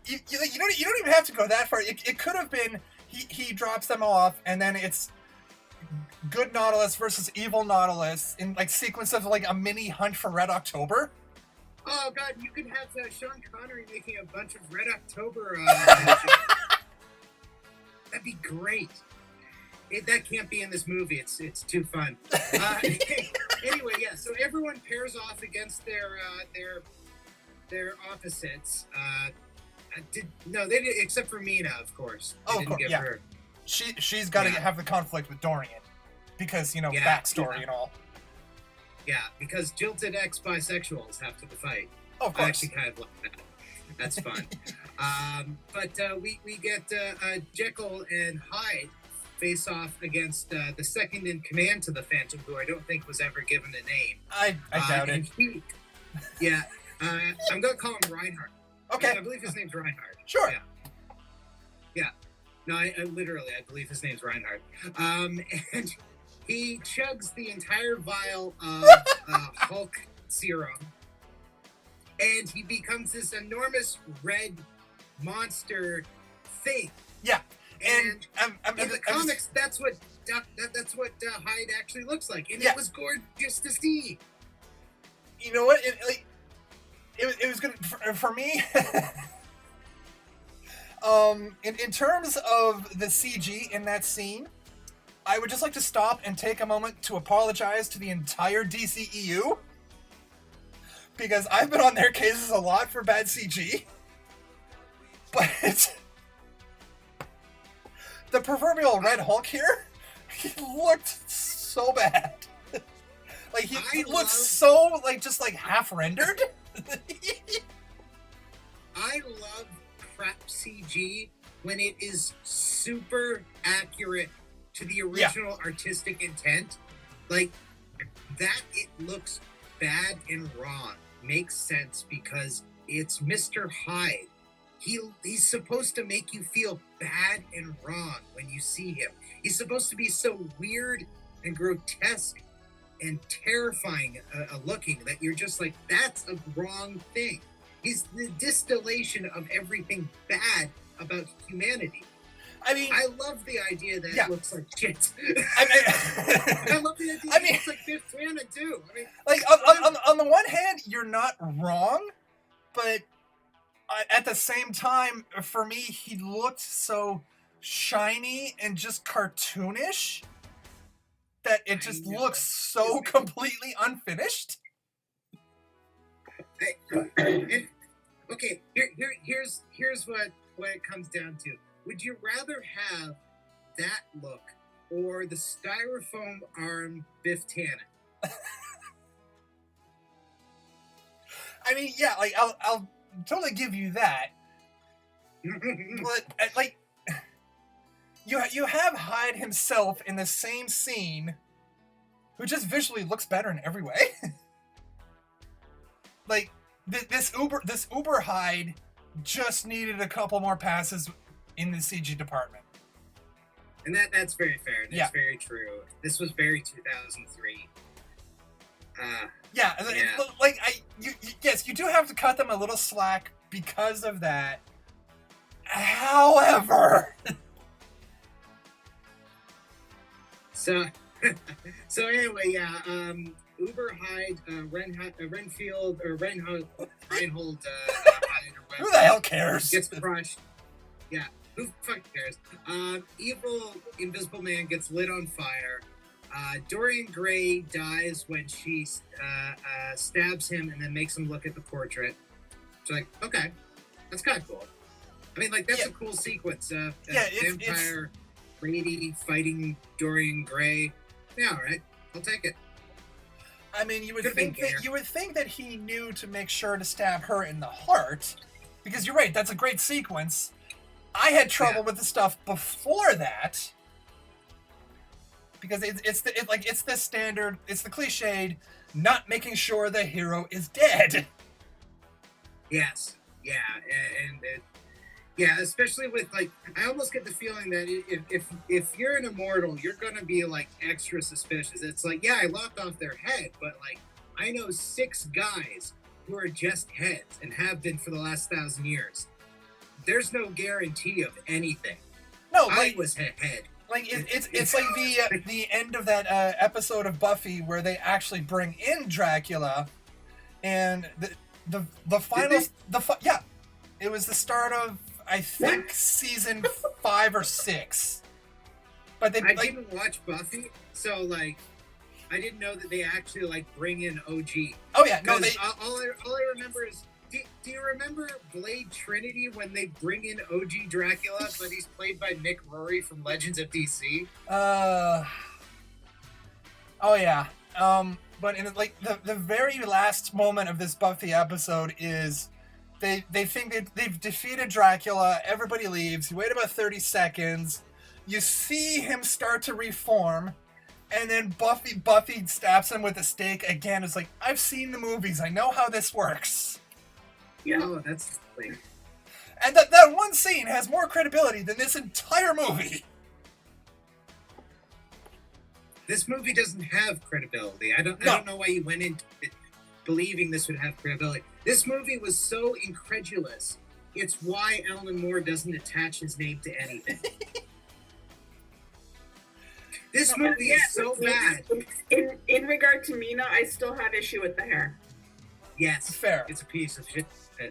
you don't even have to go that far. It could have been he drops them off, and then it's good Nautilus versus evil Nautilus in like sequence of like a mini hunt for Red October. Oh god, you could have Sean Connery making a bunch of Red October. That'd be great. That can't be in this movie. It's too fun. Anyway, yeah. So everyone pairs off against their opposites. They did, except for Mina, of course. They didn't give her. She's got to have the conflict with Dorian because backstory and all. Yeah, because jilted ex-bisexuals have to fight. Oh, of course. I actually kind of like that. That's fun. But we get Jekyll and Hyde face off against the second in command to the Phantom, who I don't think was ever given a name. I doubt it. I'm going to call him Reinhardt. Okay. I believe his name's Reinhardt. Sure. Yeah. No, I believe his name's Reinhardt. And he chugs the entire vial of Hulk serum, and he becomes this enormous red monster thing. Yeah. And in the comics, that's what Hyde actually looks like, and it was gorgeous to see. You know what? It was good for me. In terms of the CG in that scene, I would just like to stop and take a moment to apologize to the entire DCEU, because I've been on their cases a lot for bad CG, but the proverbial Red Hulk here, he looked so bad. Like, he looked so, just half rendered. I love crap CG when it is super accurate to the original artistic intent. Like, that it looks bad and wrong makes sense because it's Mr. Hyde. He's supposed to make you feel bad and wrong when you see him. He's supposed to be so weird and grotesque and terrifying looking that you're just like, that's a wrong thing. He's the distillation of everything bad about humanity. I mean, I love the idea that yeah. it looks like shit. I mean, I love the idea that it looks like Biff Tannen too. I mean, like on the one hand, you're not wrong, but at the same time, for me, he looked so shiny and just cartoonish that it just looks so completely unfinished. Okay, here's what it comes down to. Would you rather have that look or the styrofoam arm Biff Tannen? I mean, yeah, like I'll totally give you that, but like you have Hyde himself in the same scene, who just visually looks better in every way. Like this Uber Hyde just needed a couple more passes in the CG department. And that's very fair. That's very true. This was very 2003. Like yes, you do have to cut them a little slack because of that. However, so anyway, yeah. Uber Hyde, Renfield or Reinhold. Hyde or who the hell cares? Gets crushed. Yeah, who fucking cares? Evil Invisible Man gets lit on fire. Dorian Gray dies when she stabs him and then makes him look at the portrait. So like, okay, that's kind of cool. I mean, like, that's a cool sequence. Vampire lady fighting Dorian Gray. Yeah, all right, I'll take it. I mean, you would think that he knew to make sure to stab her in the heart, because you're right. That's a great sequence. I had trouble with the stuff before that, because it's the standard, it's the cliched, not making sure the hero is dead. Yes, yeah, especially with, like, I almost get the feeling that if you're an immortal, you're gonna be like extra suspicious. It's like, yeah, I lopped off their head, but like, I know 6 guys who are just heads and have been for the last 1,000 years. There's no guarantee of anything. No, I was head. Like it's like the end of that episode of Buffy where they actually bring in Dracula, and the final it was the start of, I think, season 5 or 6. But I didn't watch Buffy, so like I didn't know that they actually like bring in OG. Oh yeah, no, all I remember is. Do you remember Blade Trinity when they bring in OG Dracula, but he's played by Nick Rory from Legends of DC? Oh yeah. But in like the very last moment of this Buffy episode is they think they've defeated Dracula. Everybody leaves. You wait about 30 seconds. You see him start to reform, and then Buffy stabs him with a stake again. It's like, I've seen the movies. I know how this works. Yeah, oh, that's funny. And that one scene has more credibility than this entire movie. This movie doesn't have credibility. I don't know why you went into it believing this would have credibility. This movie was so incredulous. It's why Alan Moore doesn't attach his name to anything. This movie is so bad. In regard to Mina, I still have issue with the hair. Yes, fair. It's a piece of shit. And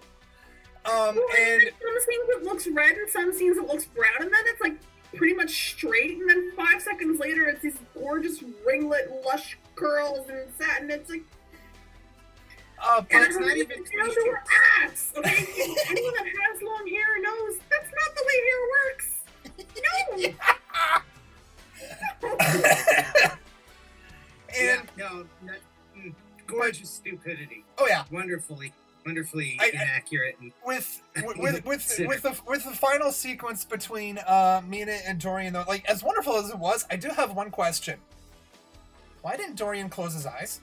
some scenes it looks red, and some scenes it looks brown, and then it's like pretty much straight, and then 5 seconds later it's these gorgeous ringlet, lush curls and satin. It's like, but it's not even ass. Okay, anyone that has long hair knows that's not the way hair works. No. Gorgeous stupidity. Oh yeah, wonderfully inaccurate. And with the final sequence between Mina and Dorian, though, like, as wonderful as it was, I do have one question. Why didn't Dorian close his eyes?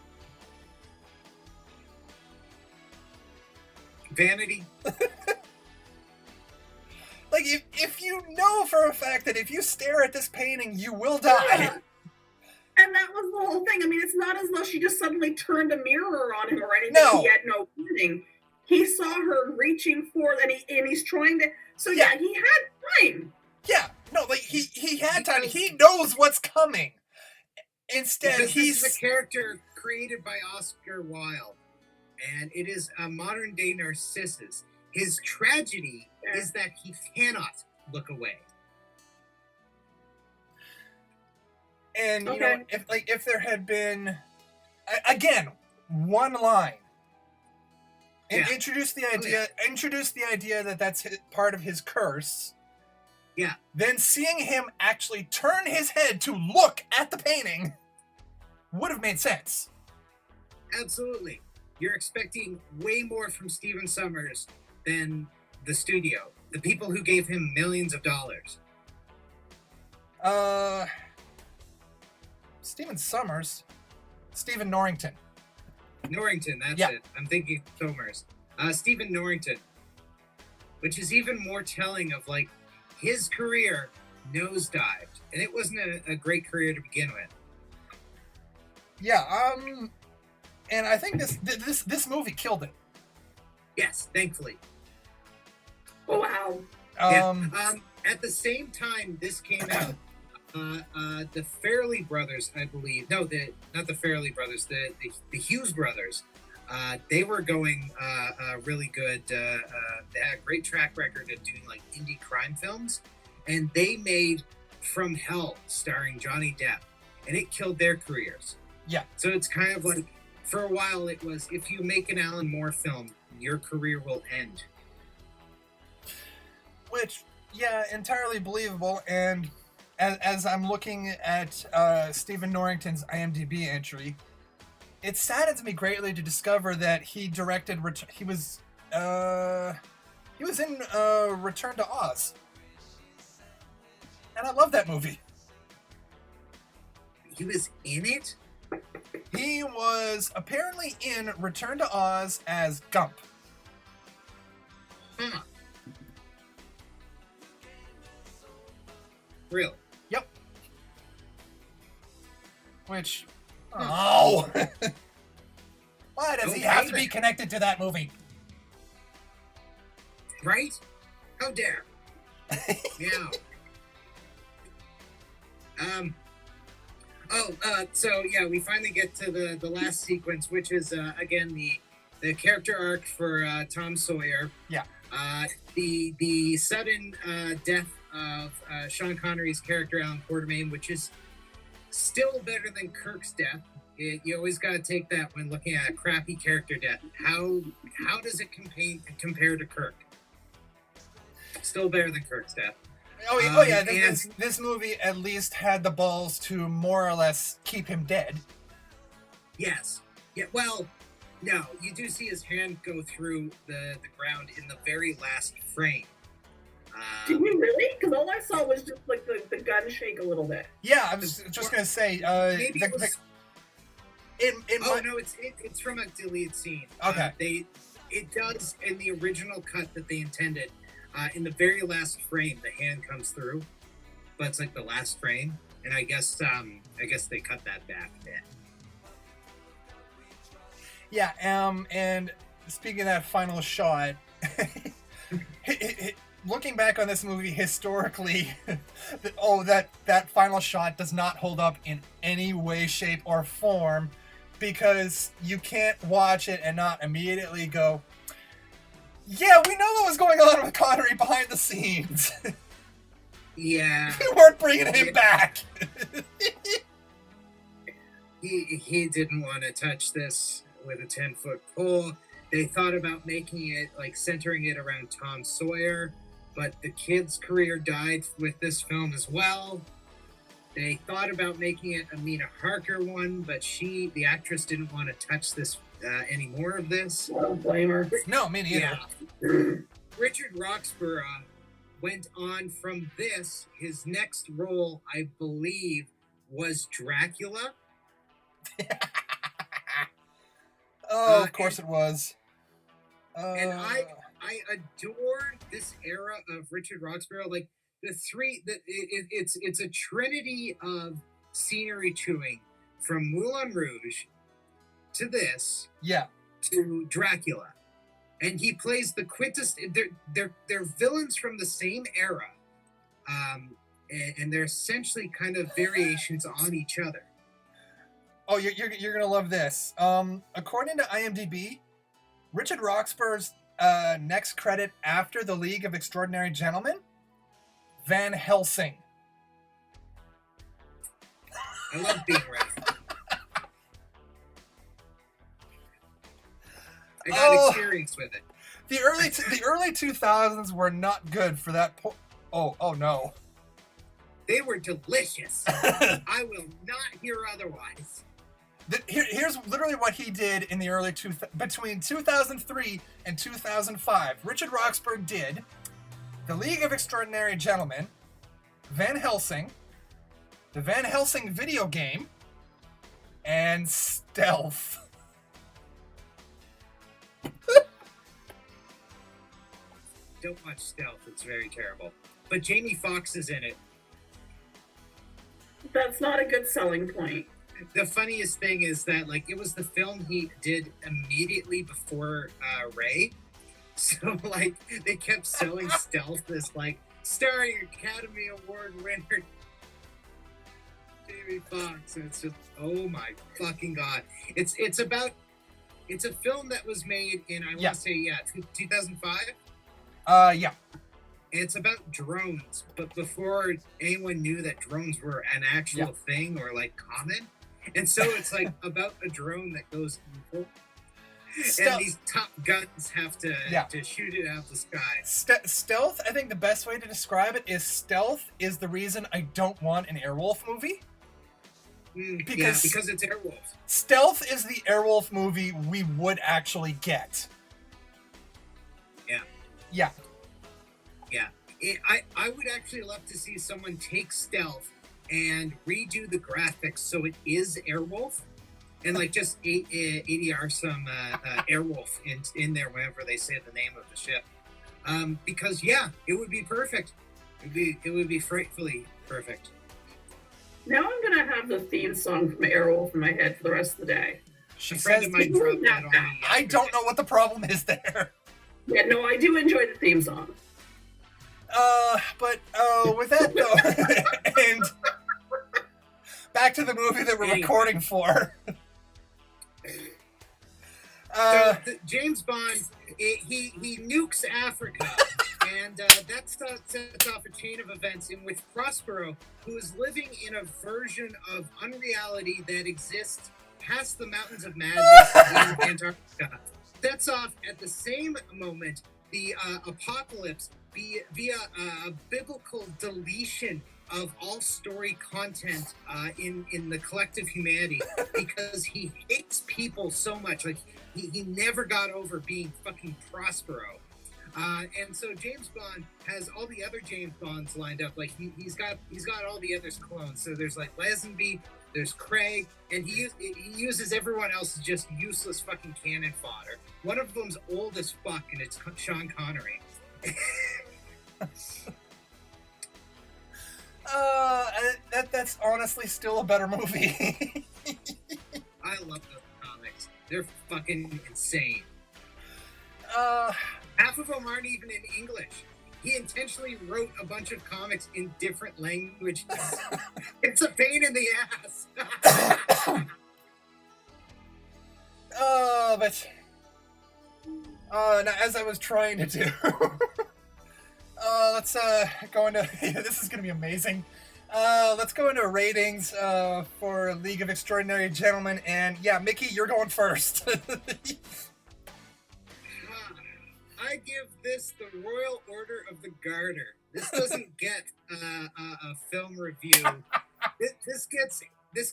Vanity. Like, if you know for a fact that if you stare at this painting, you will die. Yeah. And that was the whole thing. I mean, it's not as though she just suddenly turned a mirror on him or anything. No. He had no warning. He saw her reaching for, and he's trying to. So yeah, he had time. Yeah, No, like he had time. He knows what's coming. Instead, because he's this is a character created by Oscar Wilde, and it is a modern day Narcissus. His tragedy is that he cannot look away. And you know, if there had been again one line, and introduce the idea that that's part of his curse. Yeah. Then seeing him actually turn his head to look at the painting would have made sense. Absolutely. You're expecting way more from Stephen Sommers than the studio, the people who gave him millions of dollars. Stephen Sommers? Stephen Norrington. Norrington, that's it. I'm thinking Sommers. Stephen Norrington. Which is even more telling of, like, his career nosedived. And it wasn't a great career to begin with. Yeah, and I think this movie killed it. Yes, thankfully. Oh, wow. At the same time this came out, the Farrelly brothers, I believe, not the Farrelly brothers, the Hughes brothers, they were going really good. They had a great track record of doing like indie crime films, and they made From Hell starring Johnny Depp, and it killed their careers. Yeah. So it's kind of like, for a while it was, if you make an Alan Moore film, your career will end. Which, yeah, entirely believable. And as I'm looking at Stephen Norrington's IMDb entry, it saddens me greatly to discover that he directed. He was in Return to Oz, and I love that movie. He was in it? He was apparently in Return to Oz as Gump. Huh. Really? Yep. Which, oh, why does he have to be connected to that movie? Right? How dare? Yeah. So yeah, we finally get to the last sequence, which is again the character arc for Tom Sawyer. Yeah. The sudden death of Sean Connery's character Alan Quartermain, which is still better than Kirk's death. You always got to take that when looking at a crappy character death. How does it compare to Kirk? Still better than Kirk's death. Oh yeah. This movie at least had the balls to more or less keep him dead. Yes. Yeah. Well, no. You do see his hand go through the ground in the very last frame. Did we really? Because all I saw was just like the gun shake a little bit. Yeah, I was just gonna say. Maybe it was. It's from a deleted scene. Okay. It does in the original cut that they intended. In the very last frame, the hand comes through, but it's like the last frame, and I guess they cut that back a bit. Yeah. And speaking of that final shot, looking back on this movie historically, that final shot does not hold up in any way, shape, or form, because you can't watch it and not immediately go, yeah, we know what was going on with Connery behind the scenes. Yeah. We weren't bringing him back. He didn't want to touch this with a 10-foot pole. They thought about making it, like, centering it around Tom Sawyer, but the kid's career died with this film as well. They thought about making it a Mina Harker one, but the actress, didn't want to touch this any more of this. I don't blame her. No, me neither. Yeah. Richard Roxburgh went on from this. His next role, I believe, was Dracula. Of course it was. And I adored this era of Richard Roxburgh. Like it's a trinity of scenery chewing, from Moulin Rouge to this, to Dracula, and he plays the they're villains from the same era, and they're essentially kind of variations on each other. Oh, you're gonna love this. According to IMDb, Richard Roxburgh's next credit after The League of Extraordinary Gentlemen, Van Helsing. I love being ready. I got experience with it. The early 2000s were not good for that. Oh no. They were delicious. I will not hear otherwise. Here's literally what he did in the early between 2003 and 2005. Richard Roxburgh did The League of Extraordinary Gentlemen, Van Helsing, the Van Helsing video game, and Stealth. Don't watch Stealth. It's very terrible. But Jamie Foxx is in it. That's not a good selling point. The funniest thing is that, like, it was the film he did immediately before Ray. So, like, they kept selling Stealth as, like, starring Academy Award winner Jamie Foxx. And it's just, oh my fucking God. It's a film that was made in, I want to say, 2005? Yeah. It's about drones, but before anyone knew that drones were an actual thing or, like, common. And so it's like about a drone that goes evil, and these Top Guns have to shoot it out the sky. Stealth, I think the best way to describe it is Stealth is the reason I don't want an Airwolf movie. Because it's Airwolf. Stealth is the Airwolf movie we would actually get. Yeah. I would actually love to see someone take Stealth and redo the graphics so it is Airwolf, and like just ADR some Airwolf in there whenever they say the name of the ship, because it would be perfect. It would be frightfully perfect. Now I'm gonna have the theme song from Airwolf in my head for the rest of the day. She friend says of mine dropped that on me. I don't know what the problem is there. Yeah, no, I do enjoy the theme song. But with that though, and back to the movie that we're recording for. James Bond, he nukes Africa, and that sets off a chain of events in which Prospero, who is living in a version of unreality that exists past the mountains of madness in Antarctica, sets off at the same moment the apocalypse via a biblical deletion of all story content in the collective humanity, because he hates people so much. Like he never got over being fucking Prospero. And so James Bond has all the other James Bonds lined up. Like he's got all the others clones. So there's like Lazenby, there's Craig, and he uses everyone else as just useless fucking cannon fodder. One of them's old as fuck, and it's Sean Connery. That's honestly still a better movie. I love those comics. They're fucking insane. Half of them aren't even in English. He intentionally wrote a bunch of comics in different languages. It's a pain in the ass. Now, as I was trying to do, let's go into. This is gonna be amazing. Let's go into ratings for League of Extraordinary Gentlemen, and Mikki, you're going first. I give this the Royal Order of the Garter. This doesn't get a film review. This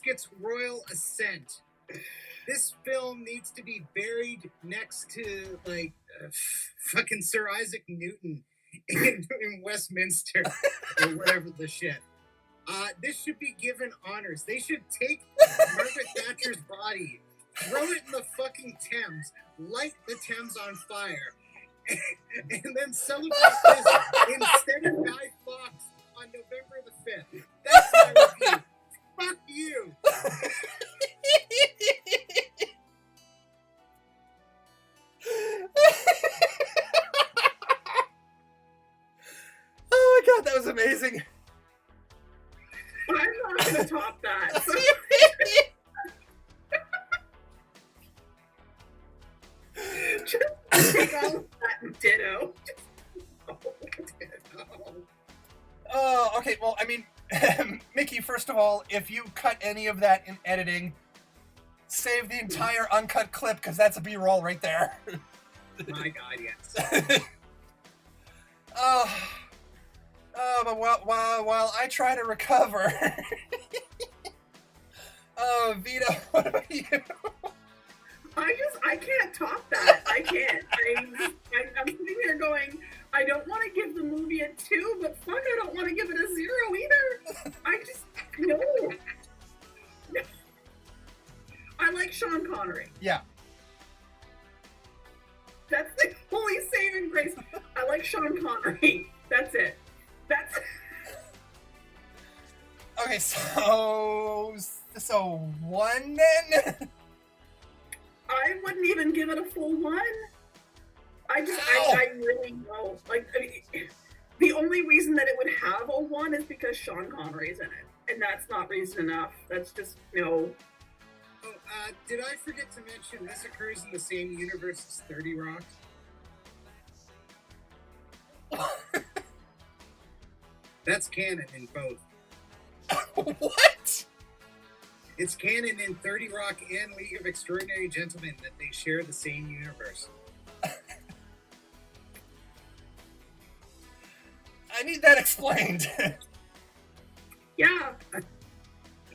gets royal assent. This film needs to be buried next to like fucking Sir Isaac Newton in Westminster or whatever the shit. This should be given honors. They should take Margaret Thatcher's body, throw it in the fucking Thames, light the Thames on fire, and then celebrate this instead of Guy Fawkes on November the 5th. That's my review. Fuck you. Oh my god, that was amazing. can't top that. So. Just take all of that and ditto. Oh, okay. Well, I mean, Mikki, first of all, if you cut any of that in editing, save the entire uncut clip, because that's a B-roll right there. My God, yes. But while I try to recover, Vito, what about you? I can't top that. I can't. I'm sitting here going, I don't want to give the movie a 2, but fuck, I don't want to give it a 0 either. I just, no. I like Sean Connery. Yeah. That's the only saving grace. I like Sean Connery. That's it. That's Okay, so 1 then? I wouldn't even give it a full 1. I really don't. Like, I mean, the only reason that it would have a 1 is because Sean Connery's in it. And that's not reason enough. That's just, no. Oh, did I forget to mention this occurs in the same universe as 30 Rock? That's canon in both. What? It's canon in 30 Rock and League of Extraordinary Gentlemen that they share the same universe. I need that explained. Yeah.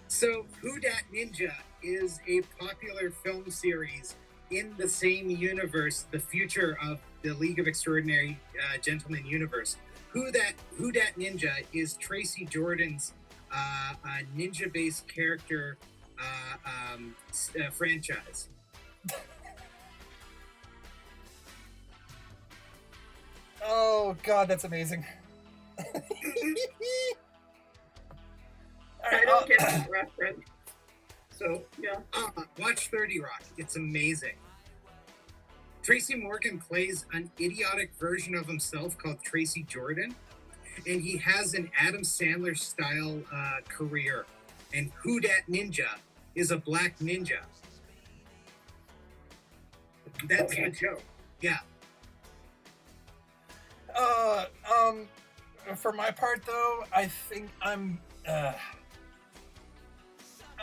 So, Who Dat Ninja is a popular film series in the same universe, the future of the League of Extraordinary Gentlemen universe. Who Dat Ninja is Tracy Jordan's ninja-based character franchise. Oh God, that's amazing. I don't get that reference. So, yeah. Watch 30 Rock. It's amazing. Tracy Morgan plays an idiotic version of himself called Tracy Jordan, and he has an Adam Sandler style career. And Who Dat Ninja is a black ninja. That's the joke. Yeah. For my part though, I think I'm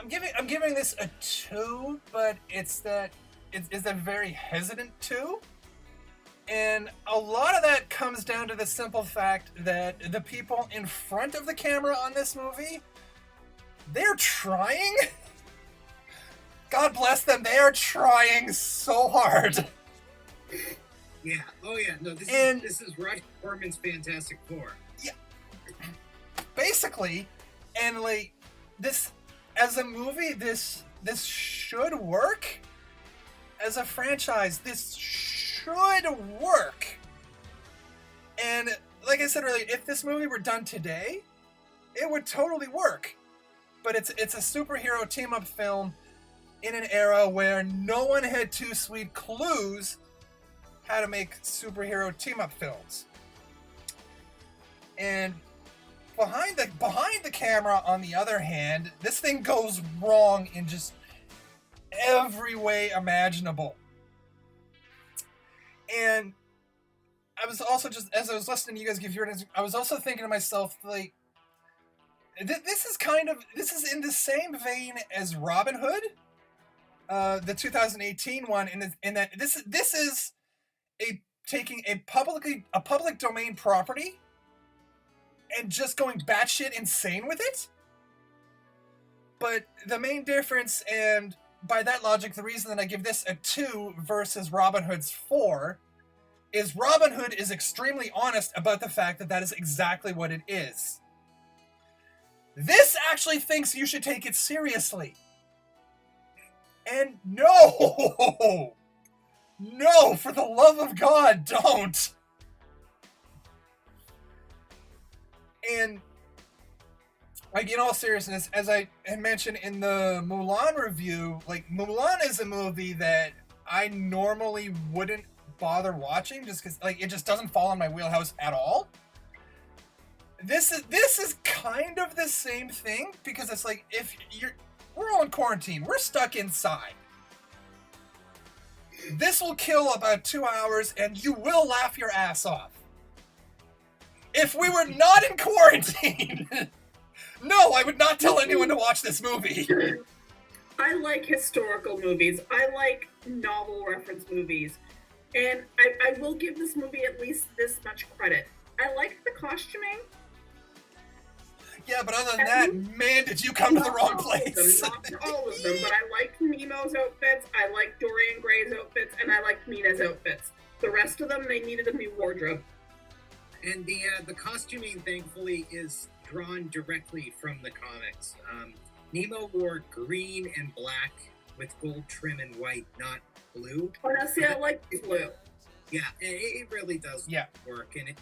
giving this a 2, but it's a very hesitant 2. And a lot of that comes down to the simple fact that the people in front of the camera on this movie, they're trying. God bless them, they are trying so hard. Yeah. Oh yeah. No, this is Roger Corman's Fantastic Four. Yeah. Basically, and like this as a movie, this should work. As a franchise, this should work. And like I said earlier, if this movie were done today, it would totally work. But it's a superhero team-up film in an era where no one had 2 sweet clues how to make superhero team-up films. And behind the camera, on the other hand, this thing goes wrong in just every way imaginable. And I was also just, as I was listening to you guys give your answer, I was also thinking to myself, like, this is in the same vein as Robin Hood, the 2018 one, in that this is taking a public domain property and just going batshit insane with it. But the main difference, and by that logic, the reason that I give this a 2 versus Robin Hood's 4 is Robin Hood is extremely honest about the fact that is exactly what it is. This actually thinks you should take it seriously. And no! No, for the love of God, don't! And, like, in all seriousness, as I had mentioned in the Mulan review, like, Mulan is a movie that I normally wouldn't bother watching just because, like, it just doesn't fall in my wheelhouse at all. this is kind of the same thing, because it's like, if we're all in quarantine, we're stuck inside. This will kill about 2 hours, and you will laugh your ass off. If we were not in quarantine, no, I would not tell anyone to watch this movie. I like historical movies. I like novel reference movies. And I will give this movie at least this much credit. I liked the costuming. Yeah, but other than that, man, did you come to the wrong place. Not all of them, but I liked Nemo's outfits, I liked Dorian Gray's outfits, and I liked Mina's outfits. The rest of them, they needed a new wardrobe. And the costuming, thankfully, is drawn directly from the comics. Nemo wore green and black with gold trim and white, not blue. Oh, now see, I like blue. Yeah, it really does work, and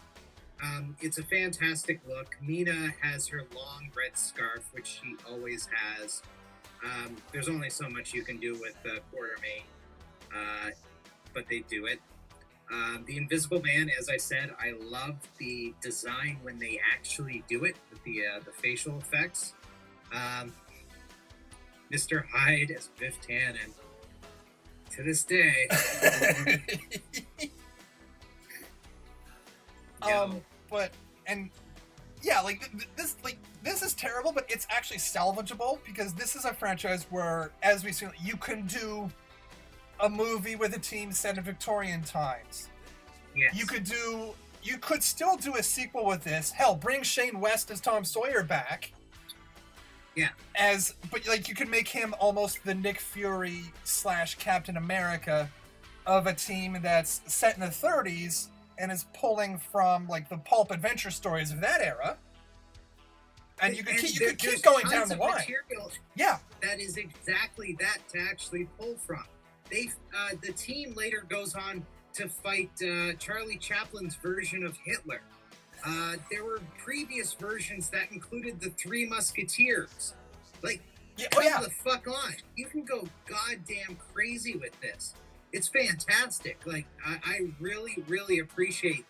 it's a fantastic look. Mina has her long red scarf, which she always has. There's only so much you can do with Quartermain, but they do it. The Invisible Man, as I said, I love the design when they actually do it with the facial effects. Mr. Hyde as Biff Tannen. To this day. But, and yeah, like this is terrible, but it's actually salvageable, because this is a franchise where, as we see, you can do a movie with a team set in Victorian times. Yes. You could still do a sequel with this. Hell, bring Shane West as Tom Sawyer back. Yeah. But like, you could make him almost the Nick Fury / Captain America of a team that's set in the 30s and is pulling from like the pulp adventure stories of that era. And you could keep going down the line. Yeah. That is exactly that to actually pull from. The team later goes on to fight Charlie Chaplin's version of Hitler. There were previous versions that included the Three Musketeers. Like, come the fuck on. You can go goddamn crazy with this. It's fantastic. Like, I really, really appreciate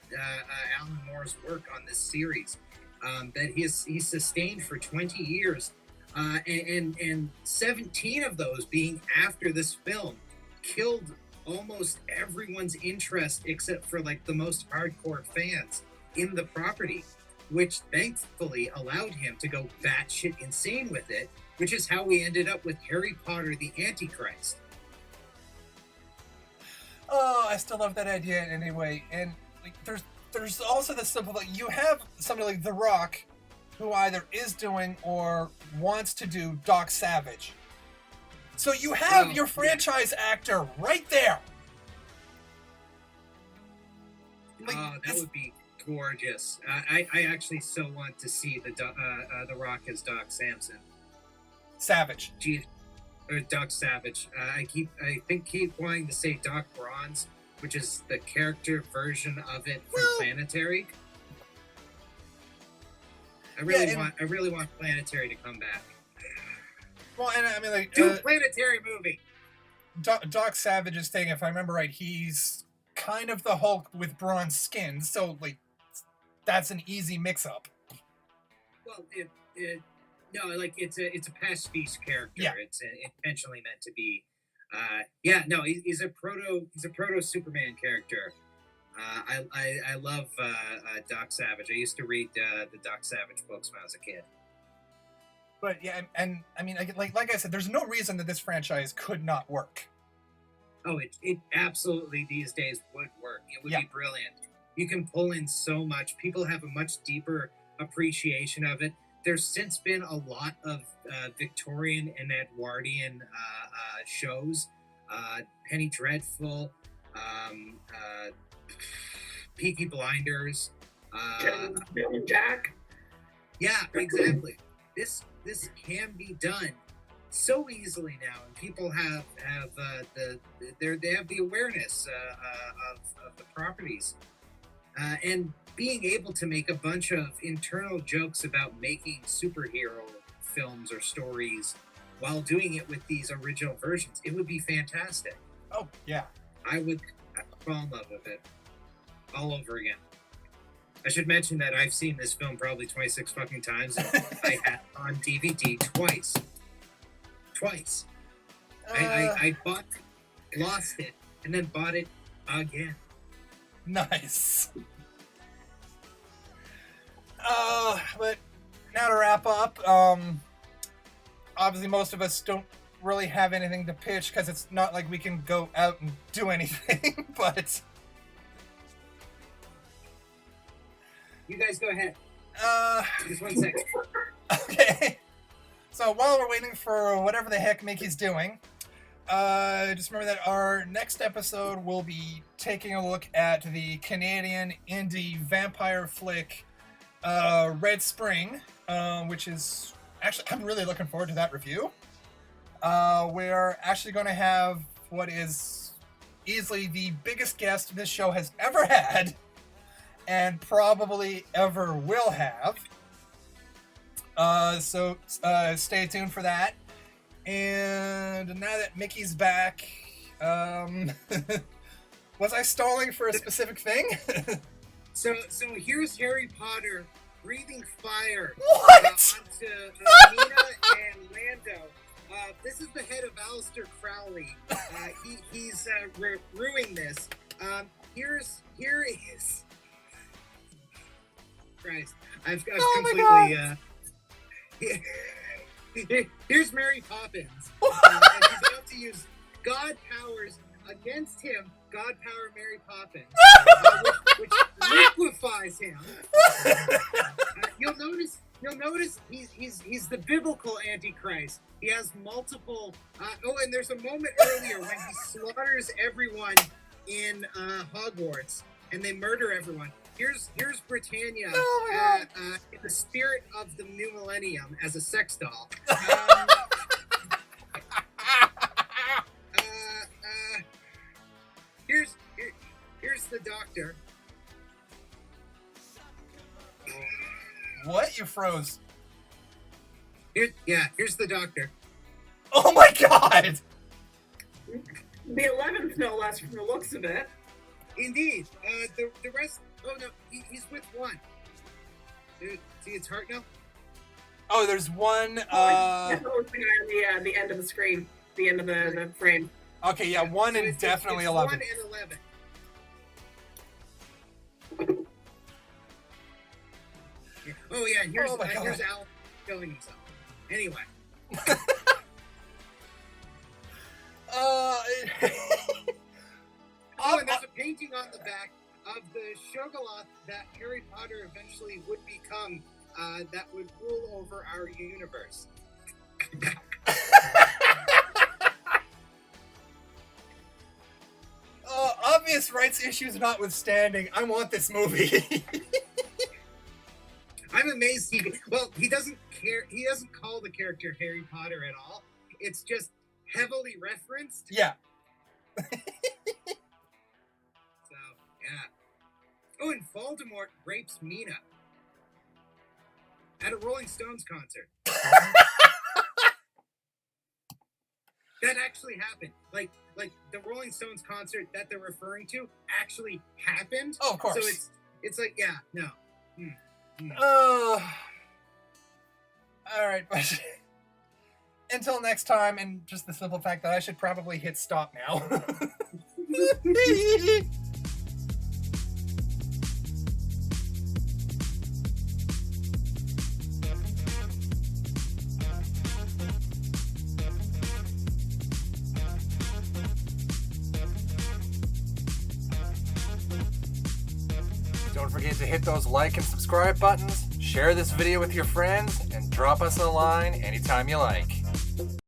Alan Moore's work on this series that he's sustained for 20 years. And 17 of those being after this film killed almost everyone's interest except for like the most hardcore fans in the property, which thankfully allowed him to go batshit insane with it, which is how we ended up with Harry Potter the Antichrist. Oh, I still love that idea anyway. And like, there's also the simple, like, you have somebody like The Rock, who either is doing or wants to do Doc Savage. So you have your franchise actor right there. Like, that would be gorgeous. I actually so want to see the Rock as Doc Samson. Savage. Or Doc Savage. I keep wanting to say Doc Bronze, which is the character version of it from Planetary. I really want Planetary to come back. Well, and I mean, like, do a Planetary movie. Doc Savage's thing, if I remember right, he's kind of the Hulk with bronze skin, so like that's an easy mix-up. Well, it's a pastiche character. Yeah. It's intentionally meant to be. He's a proto Superman character. I love Doc Savage. I used to read the Doc Savage books when I was a kid. But yeah, and I mean, like I said, there's no reason that this franchise could not work. Oh, it absolutely these days would work. It would be brilliant. You can pull in so much. People have a much deeper appreciation of it. There's since been a lot of Victorian and Edwardian shows. Penny Dreadful, Peaky Blinders. Jack. Yeah, exactly. This can be done so easily now, and people have they have the awareness of the properties, and being able to make a bunch of internal jokes about making superhero films or stories while doing it with these original versions. It would be fantastic. Oh yeah, I would fall in love with it all over again. I should mention that I've seen this film probably 26 fucking times, and I had it on DVD twice. Twice. I bought, lost it, and then bought it again. Nice. But now to wrap up, obviously most of us don't really have anything to pitch because it's not like we can go out and do anything, but... You guys go ahead. Just 1 second. Okay. So while we're waiting for whatever the heck Mikki's doing, just remember that our next episode will be taking a look at the Canadian indie vampire flick Red Spring, which is actually, I'm really looking forward to that review. We're actually going to have what is easily the biggest guest this show has ever had and probably ever will have. So stay tuned for that. And now that Mikki's back, was I stalling for a specific thing? So here's Harry Potter breathing fire What? Onto Mina and Lando. This is the head of Aleister Crowley. He's ruining this. Here is. Christ, I've completely. Here's Mary Poppins, and he's about to use God powers against him. God power Mary Poppins, which liquefies him. You'll notice he's the biblical Antichrist. He has multiple. And there's a moment earlier when he slaughters everyone in Hogwarts, and they murder everyone. Here's Britannia in the spirit of the new millennium as a sex doll. Here's the Doctor. What? You froze. Here's the Doctor. Oh my god! The 11th, no less, from the looks of it. Indeed. The rest. Oh no, he's with one. See its heart now? Oh, there's one. That's on the end of the screen, the end of the frame. Okay, yeah, one so and definitely it's 11. 1 and 11. Yeah. Oh yeah, here's Al killing himself. Anyway. And there's a painting on the back of the Shoggoth that Harry Potter eventually would become, that would rule over our universe. Obvious rights issues notwithstanding, I want this movie. I'm amazed he doesn't care. He doesn't call the character Harry Potter at all. It's just heavily referenced. Yeah. So, yeah. Oh, and Voldemort rapes Mina at a Rolling Stones concert. That actually happened. Like the Rolling Stones concert that they're referring to actually happened. Oh, of course. So it's like, yeah, no. All right, but until next time, and just the simple fact that I should probably hit stop now. Don't forget to hit those like and subscribe buttons, share this video with your friends, and drop us a line anytime you like.